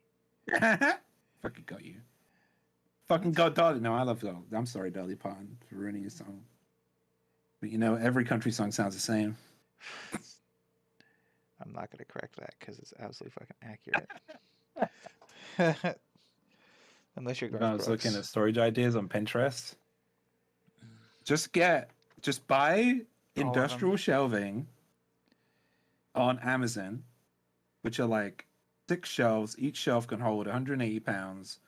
Fucking got you. Fucking God, Dolly. No, I love Dolly. I'm sorry, Dolly Parton, for ruining your song. But every country song sounds the same. I'm not gonna correct that because it's absolutely fucking accurate. Unless you're Garth I was Brooks. looking at storage ideas on Pinterest. Just buy industrial shelving on Amazon, which are like 6 shelves. Each shelf can hold 180 pounds.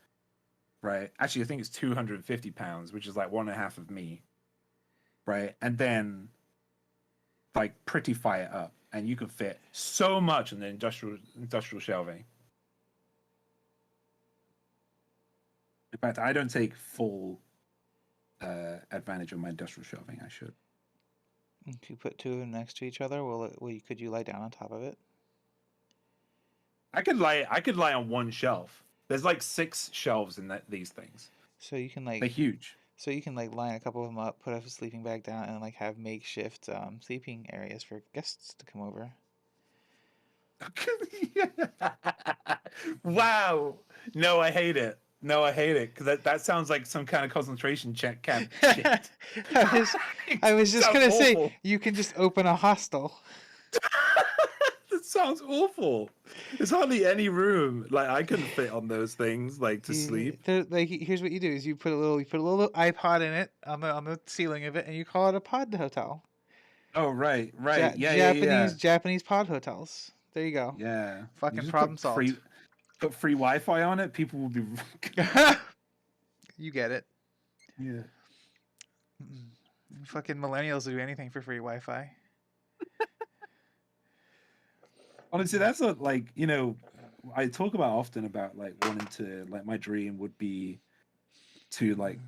Right. Actually, I think it's 250 pounds, which is like 1.5 of me. Right. And then like pretty fire up, and you can fit so much in the industrial shelving. In fact, I don't take full advantage of my industrial shelving. I should. If you put 2 of them next to each other, could you lie down on top of it? I could lie on one shelf. There's like 6 shelves in these things. So you can like they're huge. So you can like line a couple of them up, put a sleeping bag down, and like have makeshift sleeping areas for guests to come over. Wow. No, I hate it. Because that sounds like some kind of concentration camp shit. I was just gonna say you can just open a hostel. That sounds awful. There's hardly any room. Like I couldn't fit on those things to sleep. Like here's what you do: is you put a little iPod in it on the ceiling of it, and you call it a pod hotel. Oh right. Yeah. Japanese pod hotels. There you go. Yeah. Fucking problem solved. Put free Wi-Fi on it. People will be. You get it. Yeah. Fucking millennials will do anything for free Wi-Fi. Honestly, that's I talk about often about like wanting to my dream would be to like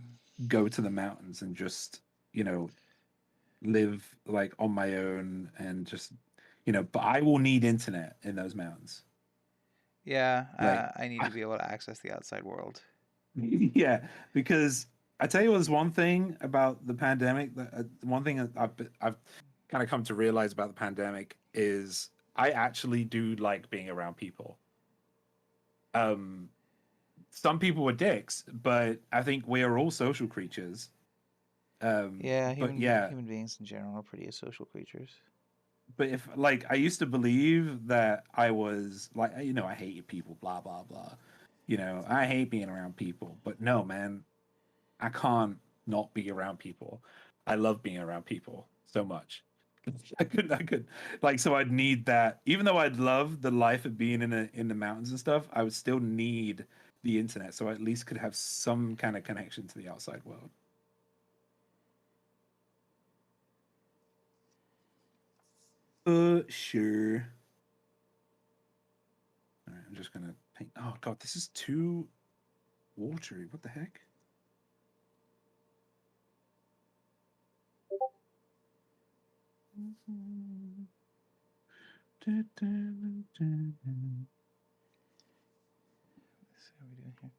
go to the mountains and just live like on my own and just but I will need internet in those mountains. Yeah, I need to be able to access the outside world. Yeah, because I tell you, there's one thing about the pandemic. One thing I've kind of come to realize about the pandemic is I actually do like being around people. Some people were dicks, but I think we are all social creatures. Human beings in general are pretty social creatures. But if I used to believe that I was I hate people, blah blah blah. I hate being around people. But no, man, I can't not be around people. I love being around people so much. I could so I'd need that. Even though I'd love the life of being in the mountains and stuff, I would still need the internet, so I at least could have some kind of connection to the outside world. Sure. All right, I'm just gonna paint. Oh god, this is too watery. What the heck? Let's see how we doing here.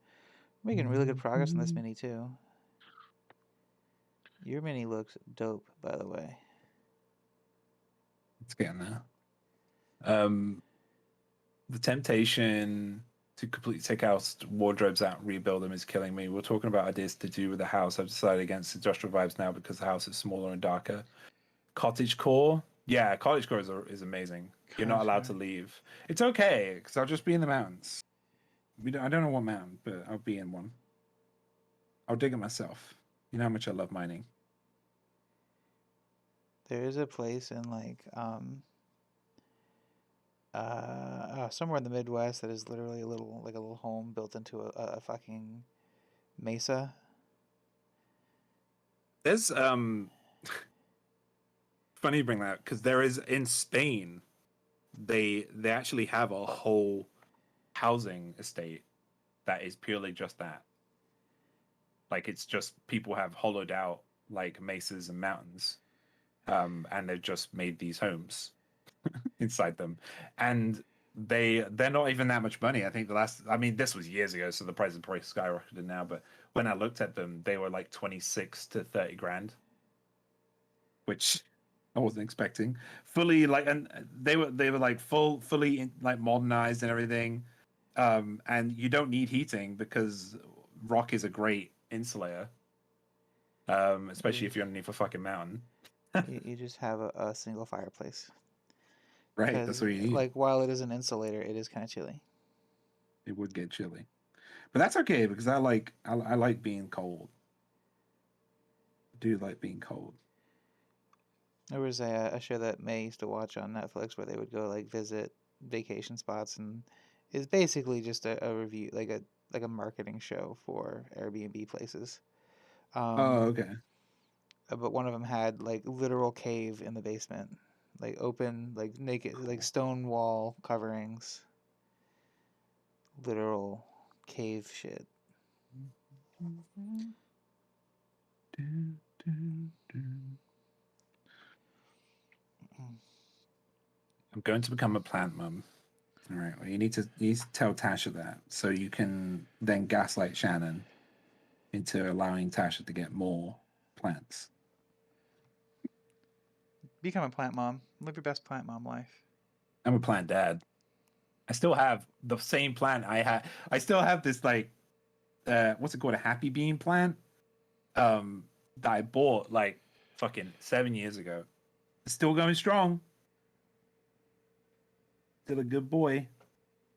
Making really good progress on this mini too. Your mini looks dope, by the way. It's getting there. The temptation to completely take our wardrobes out and rebuild them is killing me. We're talking about ideas to do with the house. I've decided against industrial vibes now because the house is smaller and darker. Cottage core, yeah, cottage core is amazing. You're not allowed to leave. It's okay because I'll just be in the mountains. I don't know what mountain, but I'll be in one. I'll dig it myself. You know how much I love mining. There is a place in like somewhere in the Midwest that is literally a little home built into a fucking mesa. There's funny you bring that because there is in Spain, they actually have a whole housing estate that is purely just that. Like it's just people have hollowed out like mesas and mountains, and they've just made these homes inside them, and they're not even that much money. I think this was years ago, so the price is probably skyrocketed now. But when I looked at them, they were like 26 to 30 grand, which I wasn't expecting. Fully like, and they were like fully like modernized and everything. And you don't need heating because rock is a great insulator, especially if you're underneath a fucking mountain. You just have a single fireplace. Right, that's what you need. Like while it is an insulator, it is kind of chilly. It would get chilly, but that's okay because I like being cold. I do like being cold. There was a show that May used to watch on Netflix where they would go like visit vacation spots, and it's basically just a review, like a marketing show for Airbnb places. Oh, okay. But one of them had like literal cave in the basement, like open, like naked, like stone wall coverings, literal cave shit. I'm going to become a plant mum. All right. Well, you need to tell Tasha that so you can then gaslight Shannon into allowing Tasha to get more plants. Become a plant mom. Live your best plant mom life. I'm a plant dad. I still have the same plant I had. I still have this like, what's it called? A happy bean plant, that I bought like fucking 7 years ago. It's still going strong. Still a good boy.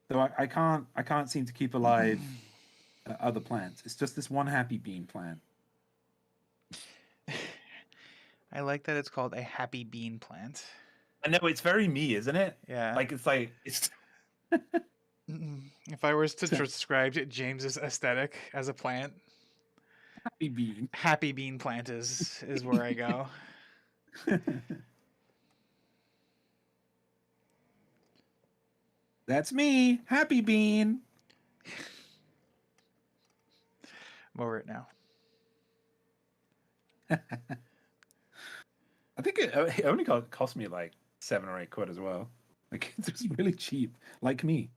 Though I can't seem to keep alive other plants. It's just this one happy bean plant. I like that it's called a happy bean plant. I know it's very me, isn't it? Yeah. Like it's. If I was to describe James's aesthetic as a plant, happy bean plant is where I go. That's me, happy bean. I'm over it now. I think it only cost me like 7 or 8 quid as well. Like it's just really cheap, like me.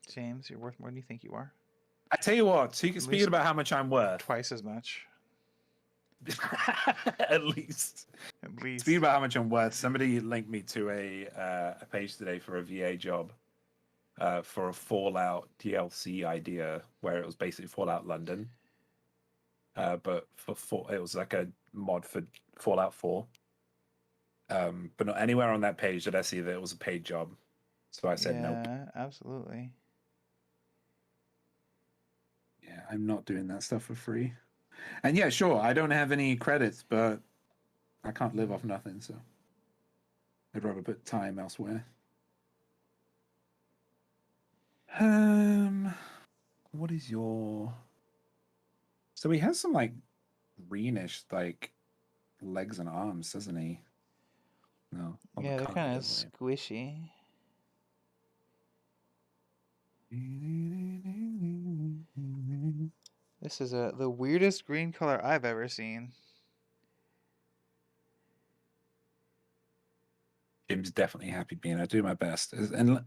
James, you're worth more than you think you are. I tell you what, speaking about how much I'm worth, twice as much. At least. Speaking about how much I'm worth, somebody linked me to a page today for a VA job, for a Fallout DLC idea where it was basically Fallout London, but it was like a mod for Fallout 4. But not anywhere on that page did I see that it was a paid job, so I said nope. Yeah, absolutely. Yeah, I'm not doing that stuff for free. And yeah, sure, I don't have any credits, but I can't live off nothing, so I'd rather put time elsewhere. What is your? So he has some like greenish like legs and arms, doesn't he? No, on the Yeah, they're card kind of doesn't squishy. he? This is the weirdest green color I've ever seen. Jim's definitely happy being. I do my best, and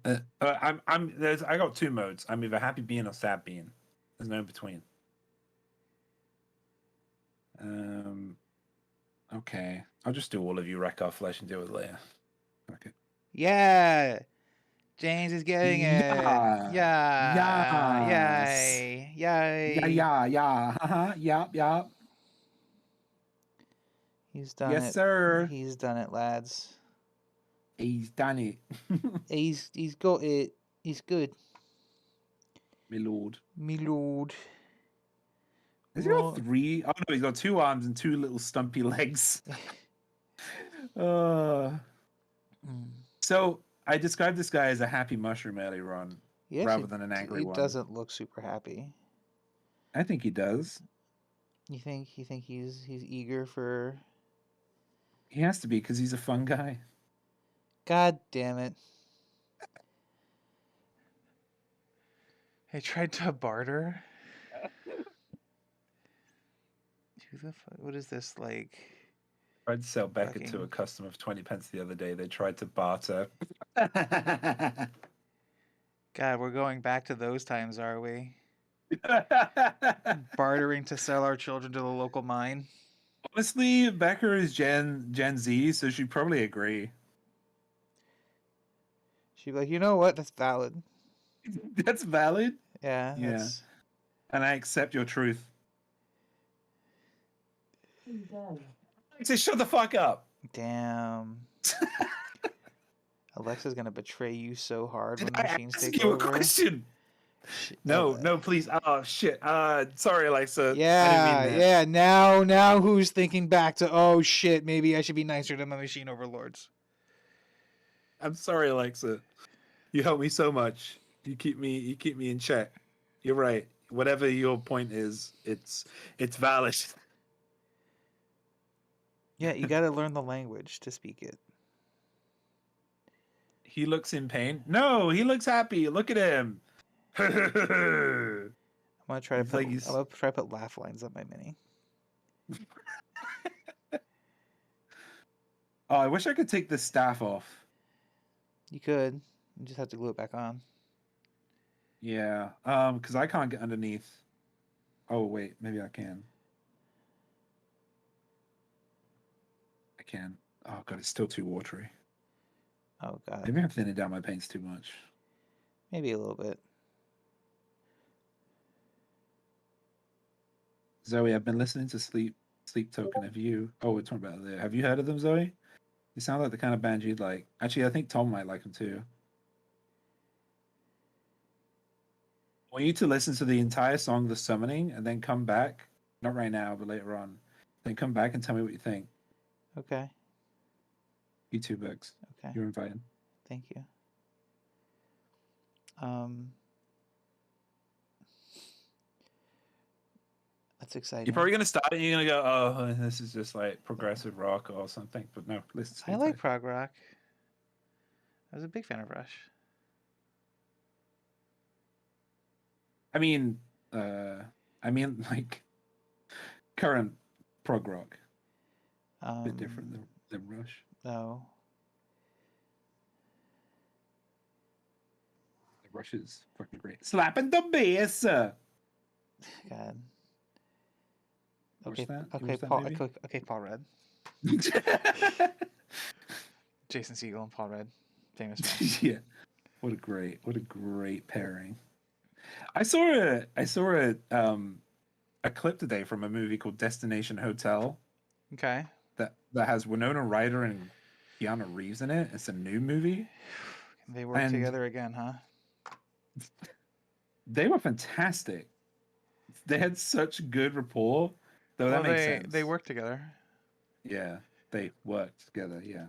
I'm. There's. I got two modes. I'm either happy being or sad being. There's no in between. Um. Okay, I'll just do all of you. Wreck our flesh and deal with it later. Okay. Yeah, James is getting it. Yeah. Yeah, Yes. yay, Yeah. yay. Yeah. Yeah. Haha. Yup. Yup. He's done Yes, it. sir. He's done it, lads. He's done it. He's got it. He's good, My lord. me lord. Has he got Well, three? Oh no, he's got two arms and two little stumpy legs. uh, mm. so I described this guy as a happy mushroom earlier on, He rather actually than an angry he one. doesn't look super happy. I think he does. You think he's eager for? He has to be because he's a fun guy. God damn it! He tried to barter. Who the fuck? What is this like? Tried to sell Becca to a Fucking. customer for 20 pence the other day. They tried to barter. God, we're going back to those times, are we? Bartering to sell our children to the local mine. Honestly, Becca is Gen Z, so she'd probably agree. She'd be like, you know what? That's valid. That's valid. Yeah, Yeah. that's. And I accept your truth. Say, shut the fuck up. Damn. Alexa's gonna betray you so hard Did when the I machines ask take you a over. question? No, no, please. Oh shit. Sorry, Alexa. I didn't mean Yeah, that. yeah. Now who's thinking back to, oh shit, maybe I should be nicer to my machine overlords. I'm sorry, Alexa. You help me so much. You keep me in check. You're right. Whatever your point is, it's valid. Yeah, you gotta learn the language to speak it. He looks in pain. No, he looks happy. Look at him. I'm gonna try to He's put like I'm gonna try to put laugh lines on my mini. Oh, I wish I could take this staff off. You could. You just have to glue it back on. Yeah. Because I can't get underneath. Oh wait, maybe I can. I can. Oh god, it's still too watery. Oh god. Maybe I'm thinning down my paints too much. Maybe a little bit. Zoe, I've been listening to Sleep Token. Oh, we're talking about there. Have you heard of them, Zoe? They sound like the kind of band you'd like. Actually, I think Tom might like them too. I want you to listen to the entire song, The Summoning, and then come back. Not right now, but later on. Then come back and tell me what you think. Okay. You too, Bugs. Okay. You're invited. Thank you. That's exciting. You're probably gonna start it and you're gonna go, oh, this is just like progressive rock or something. But no, listen. I like prog rock. I was a big fan of Rush. I mean like current prog rock. A bit different than Rush. No. Rush is fucking great. Slapping the bass. God. Watch Okay. that? You Okay. watch that Paul. movie? Okay. Paul Rudd. Jason Segel and Paul Rudd, famous man. Yeah. What a great pairing. I saw a clip today from a movie called Destination Hotel Okay. that has Winona Ryder and Keanu Reeves in it. It's a new movie. They work And together again, huh? they were fantastic. They had such good rapport. Though that makes sense. They work together. Yeah, they worked together. Yeah.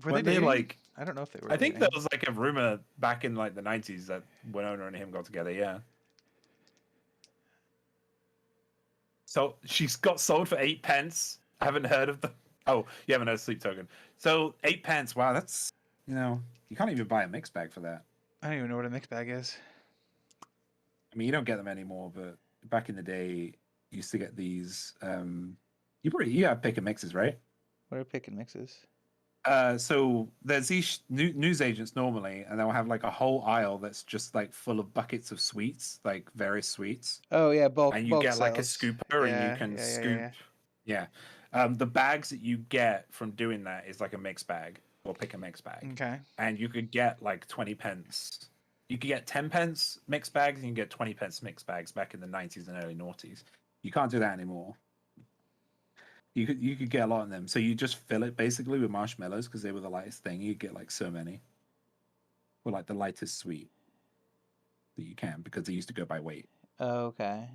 Were they Weren't they dating? like? I don't know if they were I think dating. there was like a rumor back in like the 90s that Winona and him got together. Yeah. So she's got sold for 8 pence. I haven't heard of the. Oh, you haven't heard of Sleep Token. So 8 pence. Wow, that's you can't even buy a mix bag for that. I don't even know what a mixed bag is. I mean, you don't get them anymore, but back in the day, you used to get these. You have pick and mixes, right? What are pick and mixes? So there's these news agents normally, and they'll have like a whole aisle that's just like full of buckets of sweets, like various sweets, Oh yeah, bulk and you bulk get like a sales. scooper, and you Yeah, can yeah, yeah, scoop. yeah. Yeah. The bags that you get from doing that is like a mix bag or pick a mix bag, Okay. and you could get like 20 pence. You could get 10 pence mix bags, and you can get 20 pence mix bags back in the 90s and early noughties. You can't do that anymore. You could get a lot of them. So you just fill it basically with marshmallows because they were the lightest thing. You get like so many, or like the lightest sweet that you can because they used to go by weight. Okay.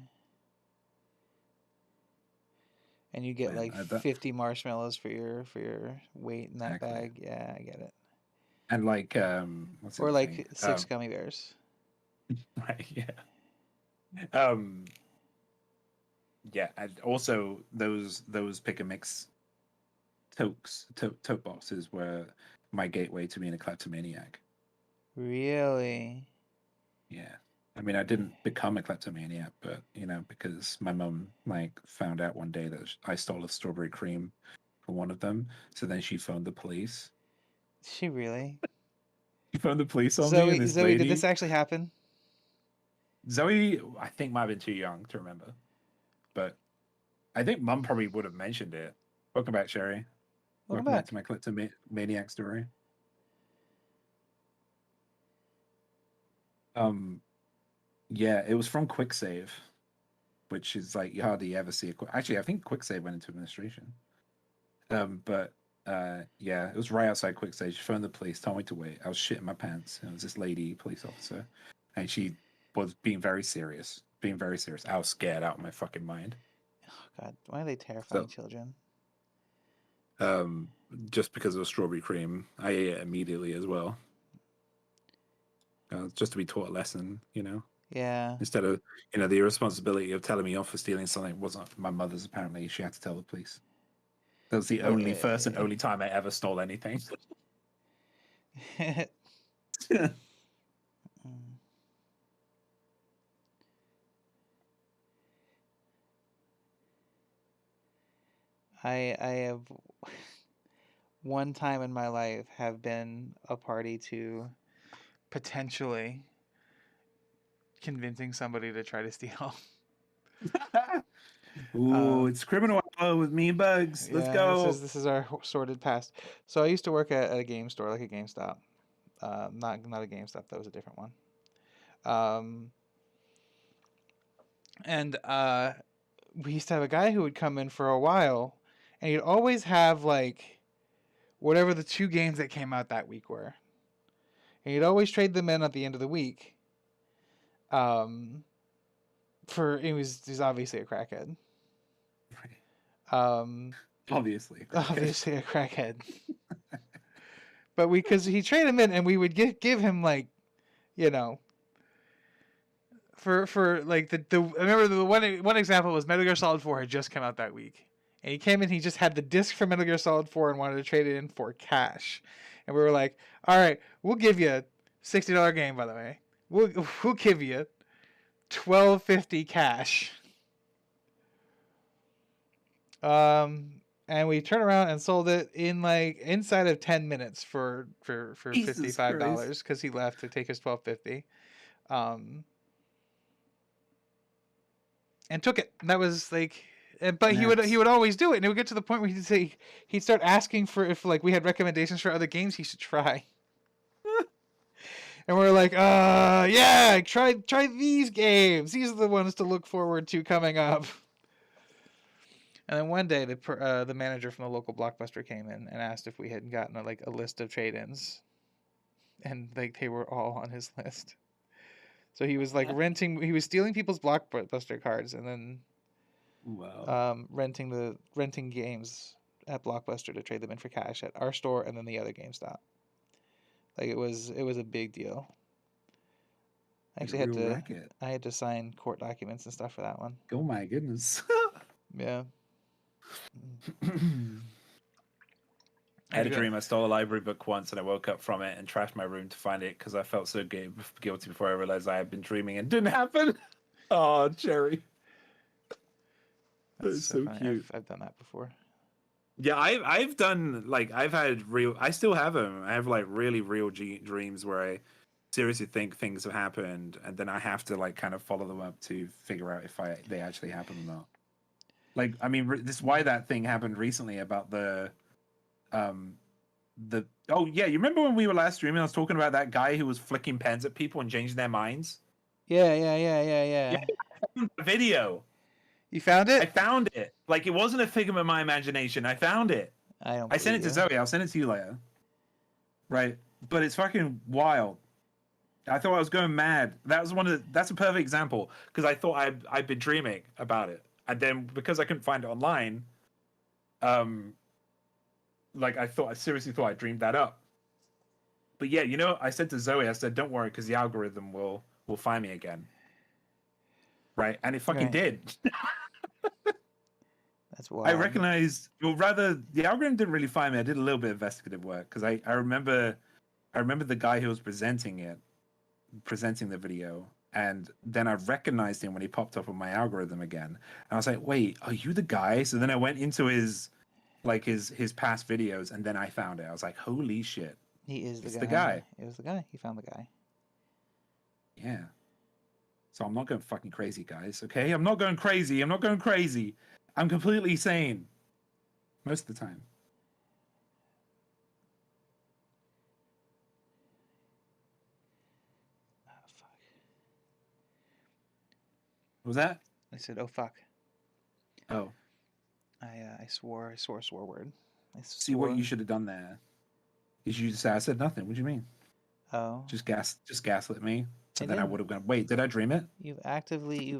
And you get Man, like 50 marshmallows for your weight in that exactly. bag. Yeah, I get it. And like what's the Or other thing? like 6 gummy bears. Right, yeah. Um, yeah, and also those pick and mix tote boxes were my gateway to being a kleptomaniac. Really? Yeah. I mean, I didn't become a kleptomaniac, but because my mum like found out one day that I stole a strawberry cream from one of them, so then she phoned the police. She really? She phoned the police on me, and Zoe, this Zoe, did this lady, actually happen? Zoe, I think might have been too young to remember, but I think mum probably would have mentioned it. Welcome back, Sherry. Welcome Welcome back back. to my kleptomaniac story. Yeah, it was from QuickSave, which is like you hardly ever see actually, I think QuickSave went into administration. But yeah, it was right outside QuickSave. She phoned the police, told me to wait. I was shitting my pants. And it was this lady police officer, and she was being very serious. Being very serious. I was scared out of my fucking mind. Oh God, why are they terrifying So, children? um, just because of strawberry cream, I ate it immediately as well. Just to be taught a lesson, Yeah. instead of the irresponsibility of telling me off for stealing something wasn't my mother's. Apparently, she had to tell the police. That was the Well, only first and only time I ever stole anything. I have one time in my life have been a party to potentially convincing somebody to try to steal. Ooh, it's criminal hour with me and Bugs. Let's Yeah, this go. is this is our sordid past. So I used to work at a game store, like a GameStop. Not a GameStop. That was a different one. Um, and we used to have a guy who would come in for a while, and he'd always have like whatever the 2 games that came out that week were, and he'd always trade them in at the end of the week. For he's obviously a crackhead. Obviously. Obviously a crackhead. But because he traded him in, and we would give him like, you know, for like the I remember the one example was Metal Gear Solid 4 had just come out that week, and he came in, he just had the disc for Metal Gear Solid 4 and wanted to trade it in for cash, and we were like, all right, we'll give you a $60 game, by the way, we'll give you $12.50 cash. And we turned around and sold it in like inside of 10 minutes for Jesus $55 because he left to take his $12.50. And took it. That was like, but he would always do it, and it would get to the point where he'd start asking for if like we had recommendations for other games he should try. And we're like, yeah, try these games. These are the ones to look forward to coming up. And then one day, the manager from the local Blockbuster came in and asked if we had gotten a list of trade-ins, and like they were all on his list. So he was like he was stealing people's Blockbuster cards and then renting games at Blockbuster to trade them in for cash at our store and then the other GameStop. Like it was a big deal. I Like a actually had real to racket. I had to sign court documents and stuff for that one. Oh my goodness. Yeah. I had a dream I stole a library book once and I woke up from it and trashed my room to find it because I felt so guilty before I realized I had been dreaming and didn't happen. Oh, Cherry. That's That's so so funny. cute. I've done that before. Yeah, I've done like I've had real. I still have them. I have like really real dreams where I seriously think things have happened, and then I have to like kind of follow them up to figure out if they actually happened or not. Like, I mean, this is why that thing happened recently about um the oh yeah, you remember when we were last streaming? I was talking about that guy who was flicking pens at people and changing their minds. Yeah. Yeah, I found the video. You found I it? found it. Like it wasn't a figment of my imagination. I found it. I don't I sent believe it to you. Zoe. I'll send it to you later. Right, but it's fucking wild. I thought I was going mad. That's a perfect example because I thought I'd been dreaming about it, and then because I couldn't find it online, um, like I seriously thought I dreamed that up. But yeah, you know, I said to Zoe, I said, "Don't worry, because the algorithm will find me again." Right, and it fucking Right. did. That's I wild. recognized, well, rather, the algorithm didn't really find me. I did a little bit of investigative work because I remember the guy who was presenting the video, and then I recognized him when he popped up on my algorithm again. And I was like, "Wait, are you the guy?" So then I went into his past videos, and then I found it. I was like, "Holy shit, He is the it's guy. the guy!" It was the guy. He found the guy. Yeah. So I'm not going fucking crazy, guys. Okay, I'm not going crazy. I'm not going crazy. I'm completely sane most of the time. Oh fuck. What was that? I said, "Oh fuck." Oh, I swore a word. I see what swore. you should have done there is you just say I said nothing. What do you mean? Oh. Just gaslit me. So I then I didn't. would have gone. Wait, did I dream it? You've actively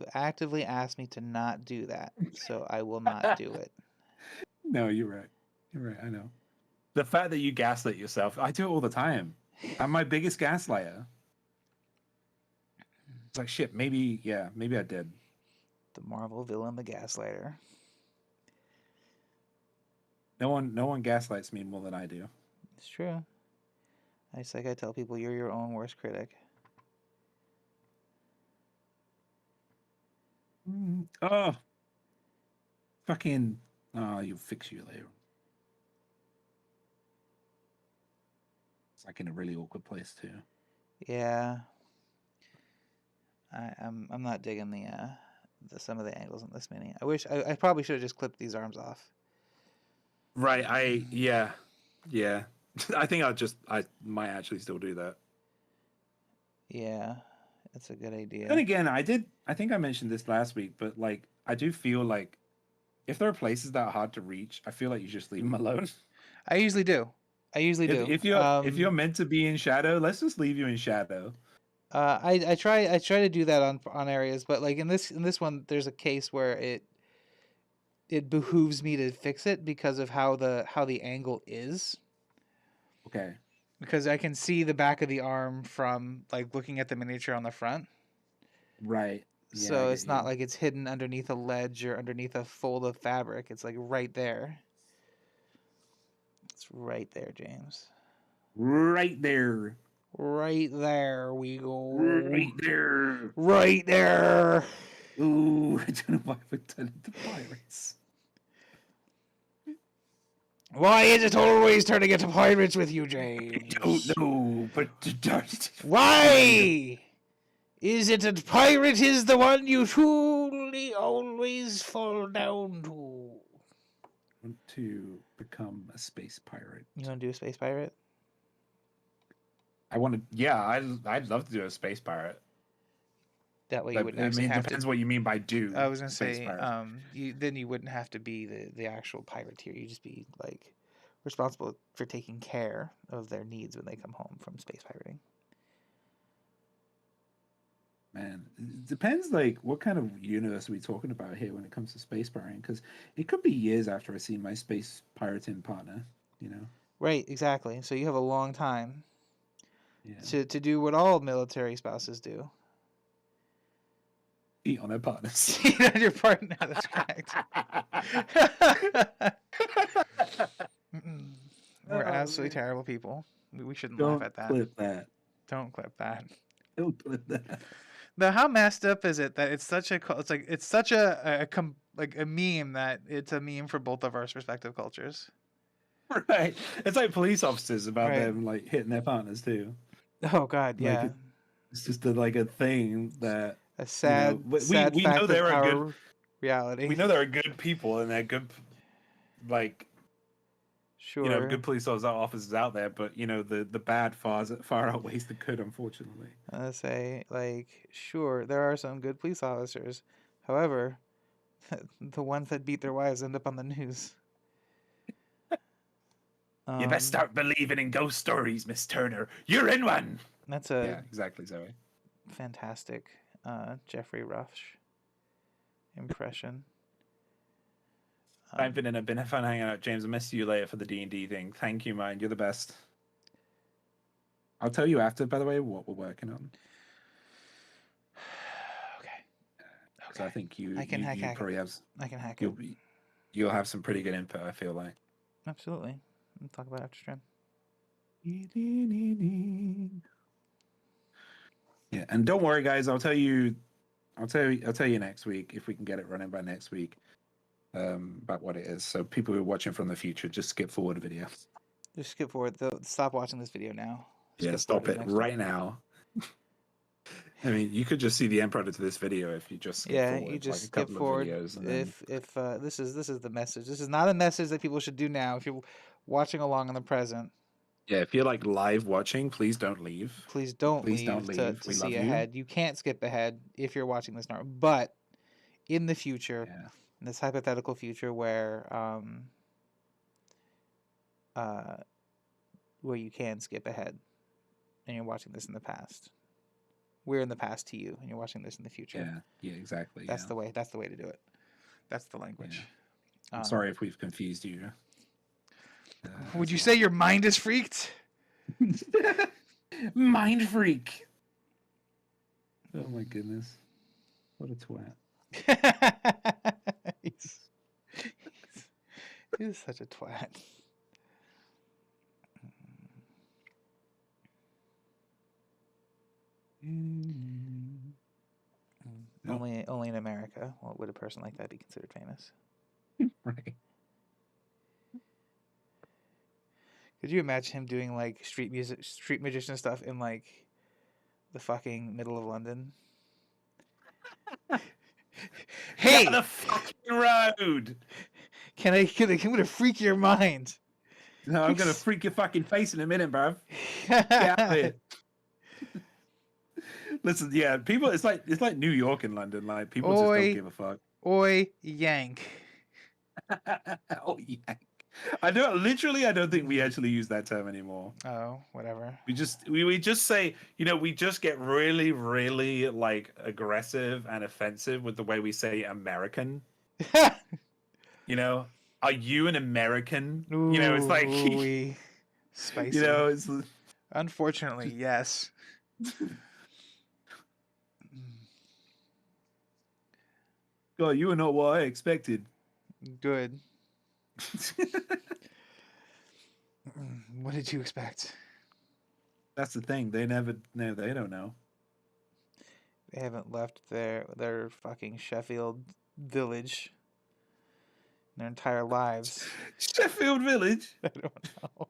asked me to not do that, so I will not do it. No, you're right. You're right. I know. The fact that you gaslit yourself, I do it all the time. I'm my biggest gaslighter. It's like shit. Maybe, yeah, maybe I did. The Marvel villain, the Gaslighter. No one gaslights me more than I do. It's true. It's like I tell people, you're your own worst critic. Oh, fucking. Oh, you'll fix you later. It's like in a really awkward place too. Yeah. I'm not digging the some of the angles in this mini. I probably should have just clipped these arms off. Right. Yeah. I think I might actually still do that. Yeah, that's a good idea. Then again, I think I mentioned this last week, but like I do feel like if there are places that are hard to reach, I feel like you just leave them alone. I usually do. If you're meant to be in shadow, let's just leave you in shadow. I try to do that on areas, but like in this one, there's a case where it behooves me to fix it because of how the angle is. Okay. Because I can see the back of the arm from like looking at the miniature on the front. Right. Yeah, So it's not like it's hidden underneath a ledge or underneath a fold of fabric. It's like right there. It's right there, James. Right there. Right there we go. Right there. Right there. Ooh, I don't know why we turned into pirates. Why is it always turning into pirates with you, James? I don't know, but why is it that pirate is the one you truly always fall down to? I want to become a space pirate. You want to do a space pirate? I want to. Yeah, I'd love to do a space pirate. That way you wouldn't actually have depends what you mean by do. I was gonna say, you wouldn't have to be the actual pirateer. You just be like responsible for taking care of their needs when they come home from space pirating. Man, it depends like what kind of universe are we talking about here when it comes to space pirating? Because it could be years after I see my space pirating partner. You know, Right, exactly. So you have a long time yeah, to do what all military spouses do. eat on their partners. Cheat on your partner. That's correct. Mm-mm. We're Oh absolutely man, terrible people. We shouldn't laugh don't at that. clip that. Don't clip that. Don't clip that. Now, how messed up is it that it's such a it's such like a meme that it's a meme for both of our respective cultures. Right, it's like police officers about Right. them like hitting their partners too. Oh God, Like yeah. it's just like a thing that A you know sad, we sad we know fact of there are good our reality. we know there are good people and they're good like Sure. good police officers out there, but the bad far outweighs the good, unfortunately. I say, like, sure, there are some good police officers. However, the ones that beat their wives end up on the news. You best Um, start believing in ghost stories, Miss Turner. You're in one. that's a Yeah, exactly, Zoe. fantastic Jeffrey Rush impression. I've been fun hanging out, James. I'll miss you later for the D&D thing. Thank you, man. You're the best. I'll tell you after, by the way, what we're working on. Okay. Because I think you I can hack probably it. have I can hack it. you'll have some pretty good input, I feel like. Absolutely. We'll talk about it after stream. Yeah, and don't worry, guys. I'll tell you next week if we can get it running by next week. About what it is. So people who are watching from the future, just skip forward a video. Just skip forward. Stop watching this video now. Yeah, stop it right now. I mean, you could just see the end product of this video if you just skip forward, you just like a skip couple forward. of videos. And then... If this is the message. This is not a message that people should do now. If you're watching along in the present, yeah, if you're like live watching, please don't leave. please don't Please leave don't leave. to We see love ahead. You can't skip ahead if you're watching this now. But in the future, Yeah. in this hypothetical future where you can skip ahead and you're watching this in the past. We're in the past to you and you're watching this in the future. Yeah, exactly. That's the way to do it. That's the language. Yeah. I'm sorry if we've confused you. Would you say your mind is freaked? Mind freak. Oh my goodness. What a twat. he's such a twat. Only in America would a person like that be considered famous. Right. Could you imagine him doing like street magician stuff in like the fucking middle of London? Hey, the fucking road. I'm gonna freak your mind. No, I'm gonna freak your fucking face in a minute, bruv. Get out of here. Listen, yeah, people. It's like New York and London. Like people just don't give a fuck. Oi, yank. Oh, yank. I don't think we actually use that term anymore. Oh, whatever. We just say, we just get really, really like aggressive and offensive with the way we say American. Are you an American? Ooh, it's like spicy. It's unfortunately, yes. God, you are not what I expected. Good. What did you expect? That's the thing. They don't know. They haven't left their fucking Sheffield village their entire lives. Sheffield Village? I don't know.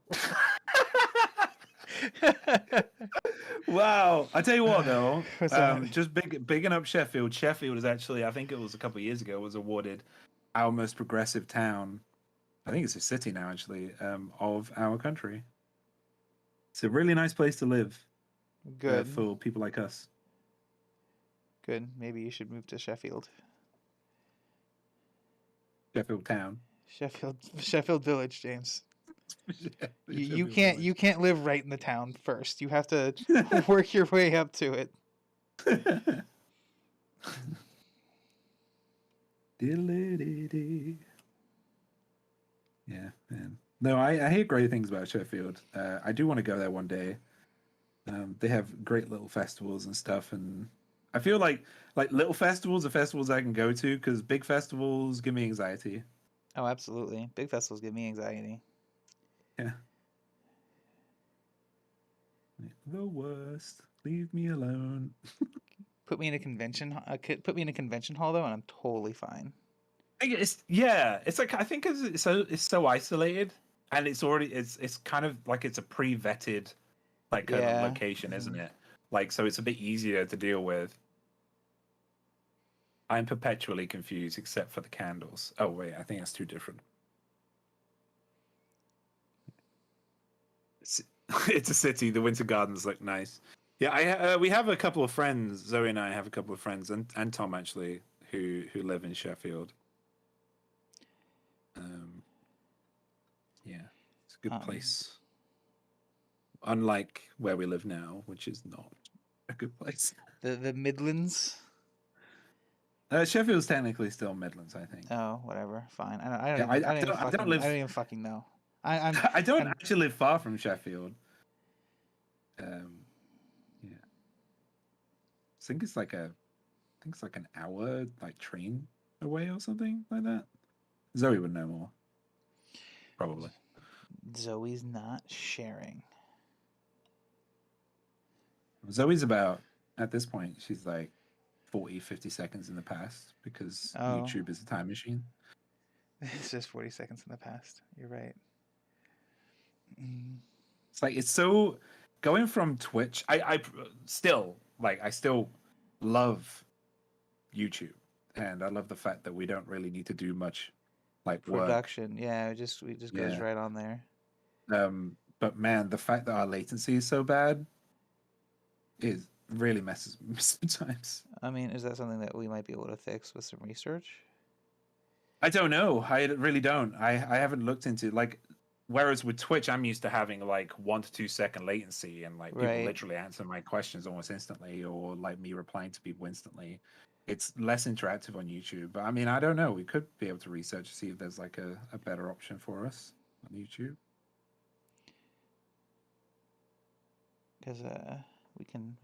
Wow. I tell you what, though. Just bigging up Sheffield. Sheffield is actually, I think it was a couple of years ago, was awarded our most progressive town. I think it's a city now, actually, of our country. It's a really nice place to live. Good. For people like us. Good. Maybe you should move to Sheffield. Sheffield Town. Sheffield Village, James. You can't live right in the town first. You have to work your way up to it. Diddly-dee-dee. Yeah, man. No, I hear great things about Sheffield. I do want to go there one day. They have great little festivals and stuff, and I feel like little festivals are festivals I can go to because big festivals give me anxiety. Oh, absolutely. Big festivals give me anxiety. Yeah, the worst. Leave me alone. Put me in a convention. Put me in a convention hall though, and I'm totally fine. It's like I think it's so isolated, and it's kind of like it's a pre-vetted like kind of Yeah. location, isn't it? Like so, it's a bit easier to deal with. I'm perpetually confused, except for the candles. Oh wait, I think that's two different. It's, it's a city. The Winter Gardens look nice. Yeah, we have a couple of friends. Zoe and I have a couple of friends, and Tom actually, who live in Sheffield. Yeah, it's a good place. Unlike where we live now, which is not a good place. The Midlands. Sheffield's technically still Midlands, I think. Oh, whatever. Fine. I Yeah, I don't live. I don't even fucking know. I'm I don't I'm actually live far from Sheffield. Yeah, I think it's like an hour like train away or something like that. Zoe would know more, probably. Zoe's not sharing. Zoe's about at this point. She's like 40, 50 seconds in the past because Oh. YouTube is a time machine. It's just 40 seconds in the past. You're right. It's like it's so going from Twitch. I still love YouTube, and I love the fact that we don't really need to do much like work. Production. Yeah, it just goes right on there. But man, the fact that our latency is so bad is really messes me sometimes. I mean, is that something that we might be able to fix with some research? I don't know. I really don't. I haven't looked into like. Whereas with Twitch, I'm used to having like 1 to 2 second latency, and like people literally answer my questions almost instantly, or like me replying to people instantly. It's less interactive on YouTube. But I mean, I don't know. We could be able to research to see if there's like a better option for us on YouTube. Because we can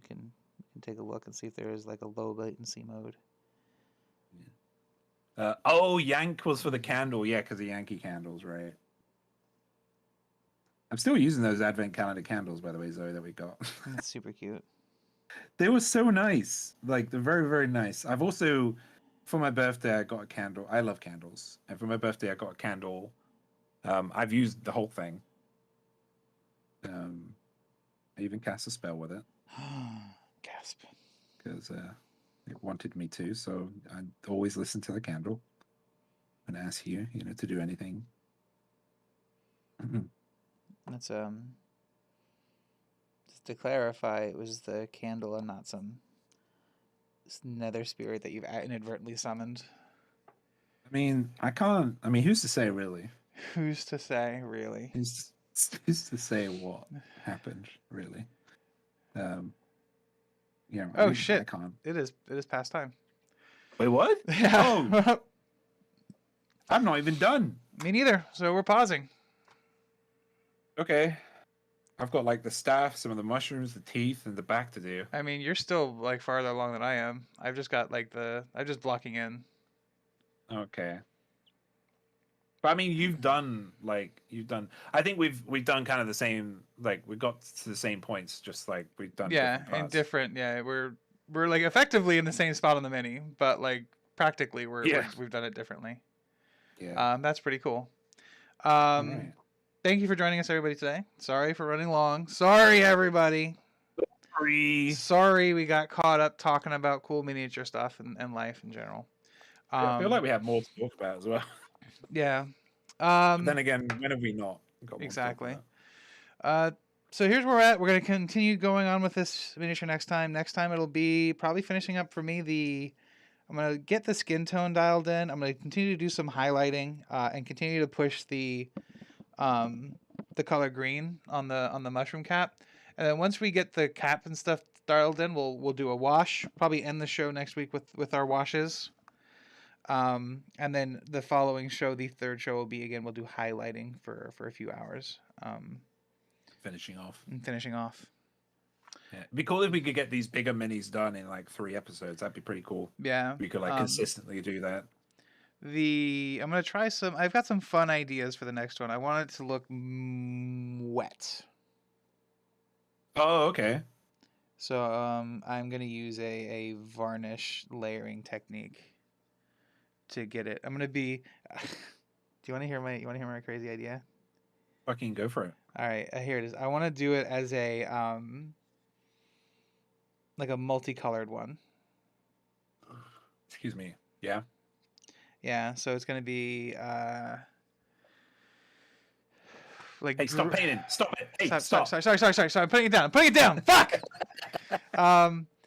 take a look and see if there is like a low latency mode. Yank was for the candle, yeah, because the Yankee candles, right? I'm still using those advent calendar candles, by the way, Zoe, that we got. That's super cute. They were so nice. Like, they're very, very nice. I've also, for my birthday, I got a candle. I love candles. And for my birthday, I got a candle. I've used the whole thing. I even cast a spell with it. Gasp. Because it wanted me to, so I always listen to the candle and ask you, to do anything. That's just to clarify, it was the candle and not some nether spirit that you've inadvertently summoned. I mean, who's to say, really? Who's to say, really? Who's to say what happened, really? Oh shit! I can't. It is past time. Wait, what? Yeah. Oh, I'm not even done. Me neither. So we're pausing. Okay. I've got like the staff, some of the mushrooms, the teeth, and the back to do. I mean, you're still like farther along than I am. I've just got like I'm just blocking in. Okay. But I mean, you've done. I think we've done kind of the same. Like we got to the same points, just like we've done. Yeah, and different. Yeah, we're like effectively in the same spot on the mini, but like practically we've done it differently. Yeah. That's pretty cool. All right. Thank you for joining us, everybody, today. Sorry for running long. Sorry, everybody. Sorry we got caught up talking about cool miniature stuff and life in general. I feel like we have more to talk about as well. Yeah. But then again, when have we not got exactly. So here's where we're at. We're going to continue going on with this miniature next time. Next time it'll be probably finishing up for me I'm going to get the skin tone dialed in. I'm going to continue to do some highlighting and continue to push the color green on the mushroom cap. And then once we get the cap and stuff dialed in. We'll do a wash. Probably end the show next week with our washes. And then the following show, the third show will be again. We'll do highlighting for a few hours. Finishing off. And finishing off. Yeah, it'd be cool if we could get these bigger minis done in like 3 episodes. That'd be pretty cool. Yeah, We could like consistently do that. I'm gonna try some. I've got some fun ideas for the next one. I want it to look wet. Oh, okay. So I'm gonna use a varnish layering technique to get it. I'm gonna be. Do you want to hear my crazy idea? Fucking go for it. All right, here it is. I want to do it as a like a multicolored one. Excuse me. Yeah. Yeah, so it's gonna be like. Hey, stop painting! Stop it! Hey, Sorry, stop! sorry. I'm putting it down. I'm putting it down. Fuck.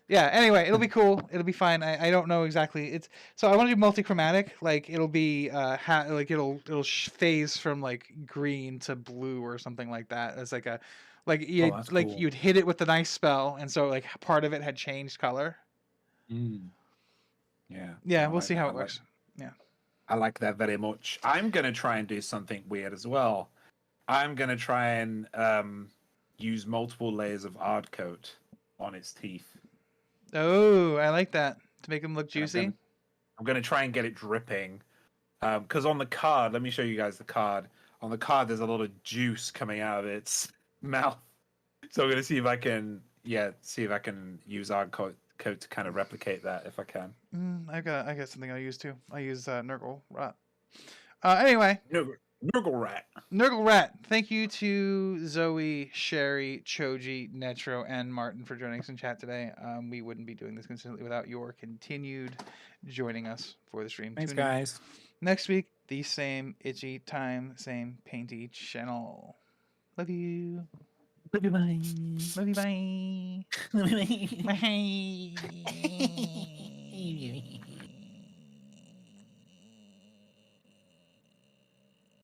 Yeah. Anyway, it'll be cool. It'll be fine. I don't know exactly. It's so I want to do multichromatic. Like it'll be like it'll phase from like green to blue or something like that. It's like a like you like cool. you'd hit it with the nice spell, and so like part of it had changed color. Yeah. Yeah, we'll see how it works. Yeah. I like that very much. I'm gonna try and do something weird as well. I'm gonna try and use multiple layers of ard coat on its teeth. Oh, I like that to make them look juicy. I'm gonna try and get it dripping, because on the card, let me show you guys the card. On the card, there's a lot of juice coming out of its mouth. So I'm gonna see if I can, use ard coat to kind of replicate that if I can. I got something I use too. I use Nurgle Rat. Anyway. Nurgle Rat. Nurgle Rat. Thank you to Zoe, Sherry, Choji, Netro, and Martin for joining us in chat today. We wouldn't be doing this consistently without your continued joining us for the stream. Thanks, guys. Next week, the same itchy time, same painty channel. Love you. Love you, bye. Love you, bye. Bye. Bye.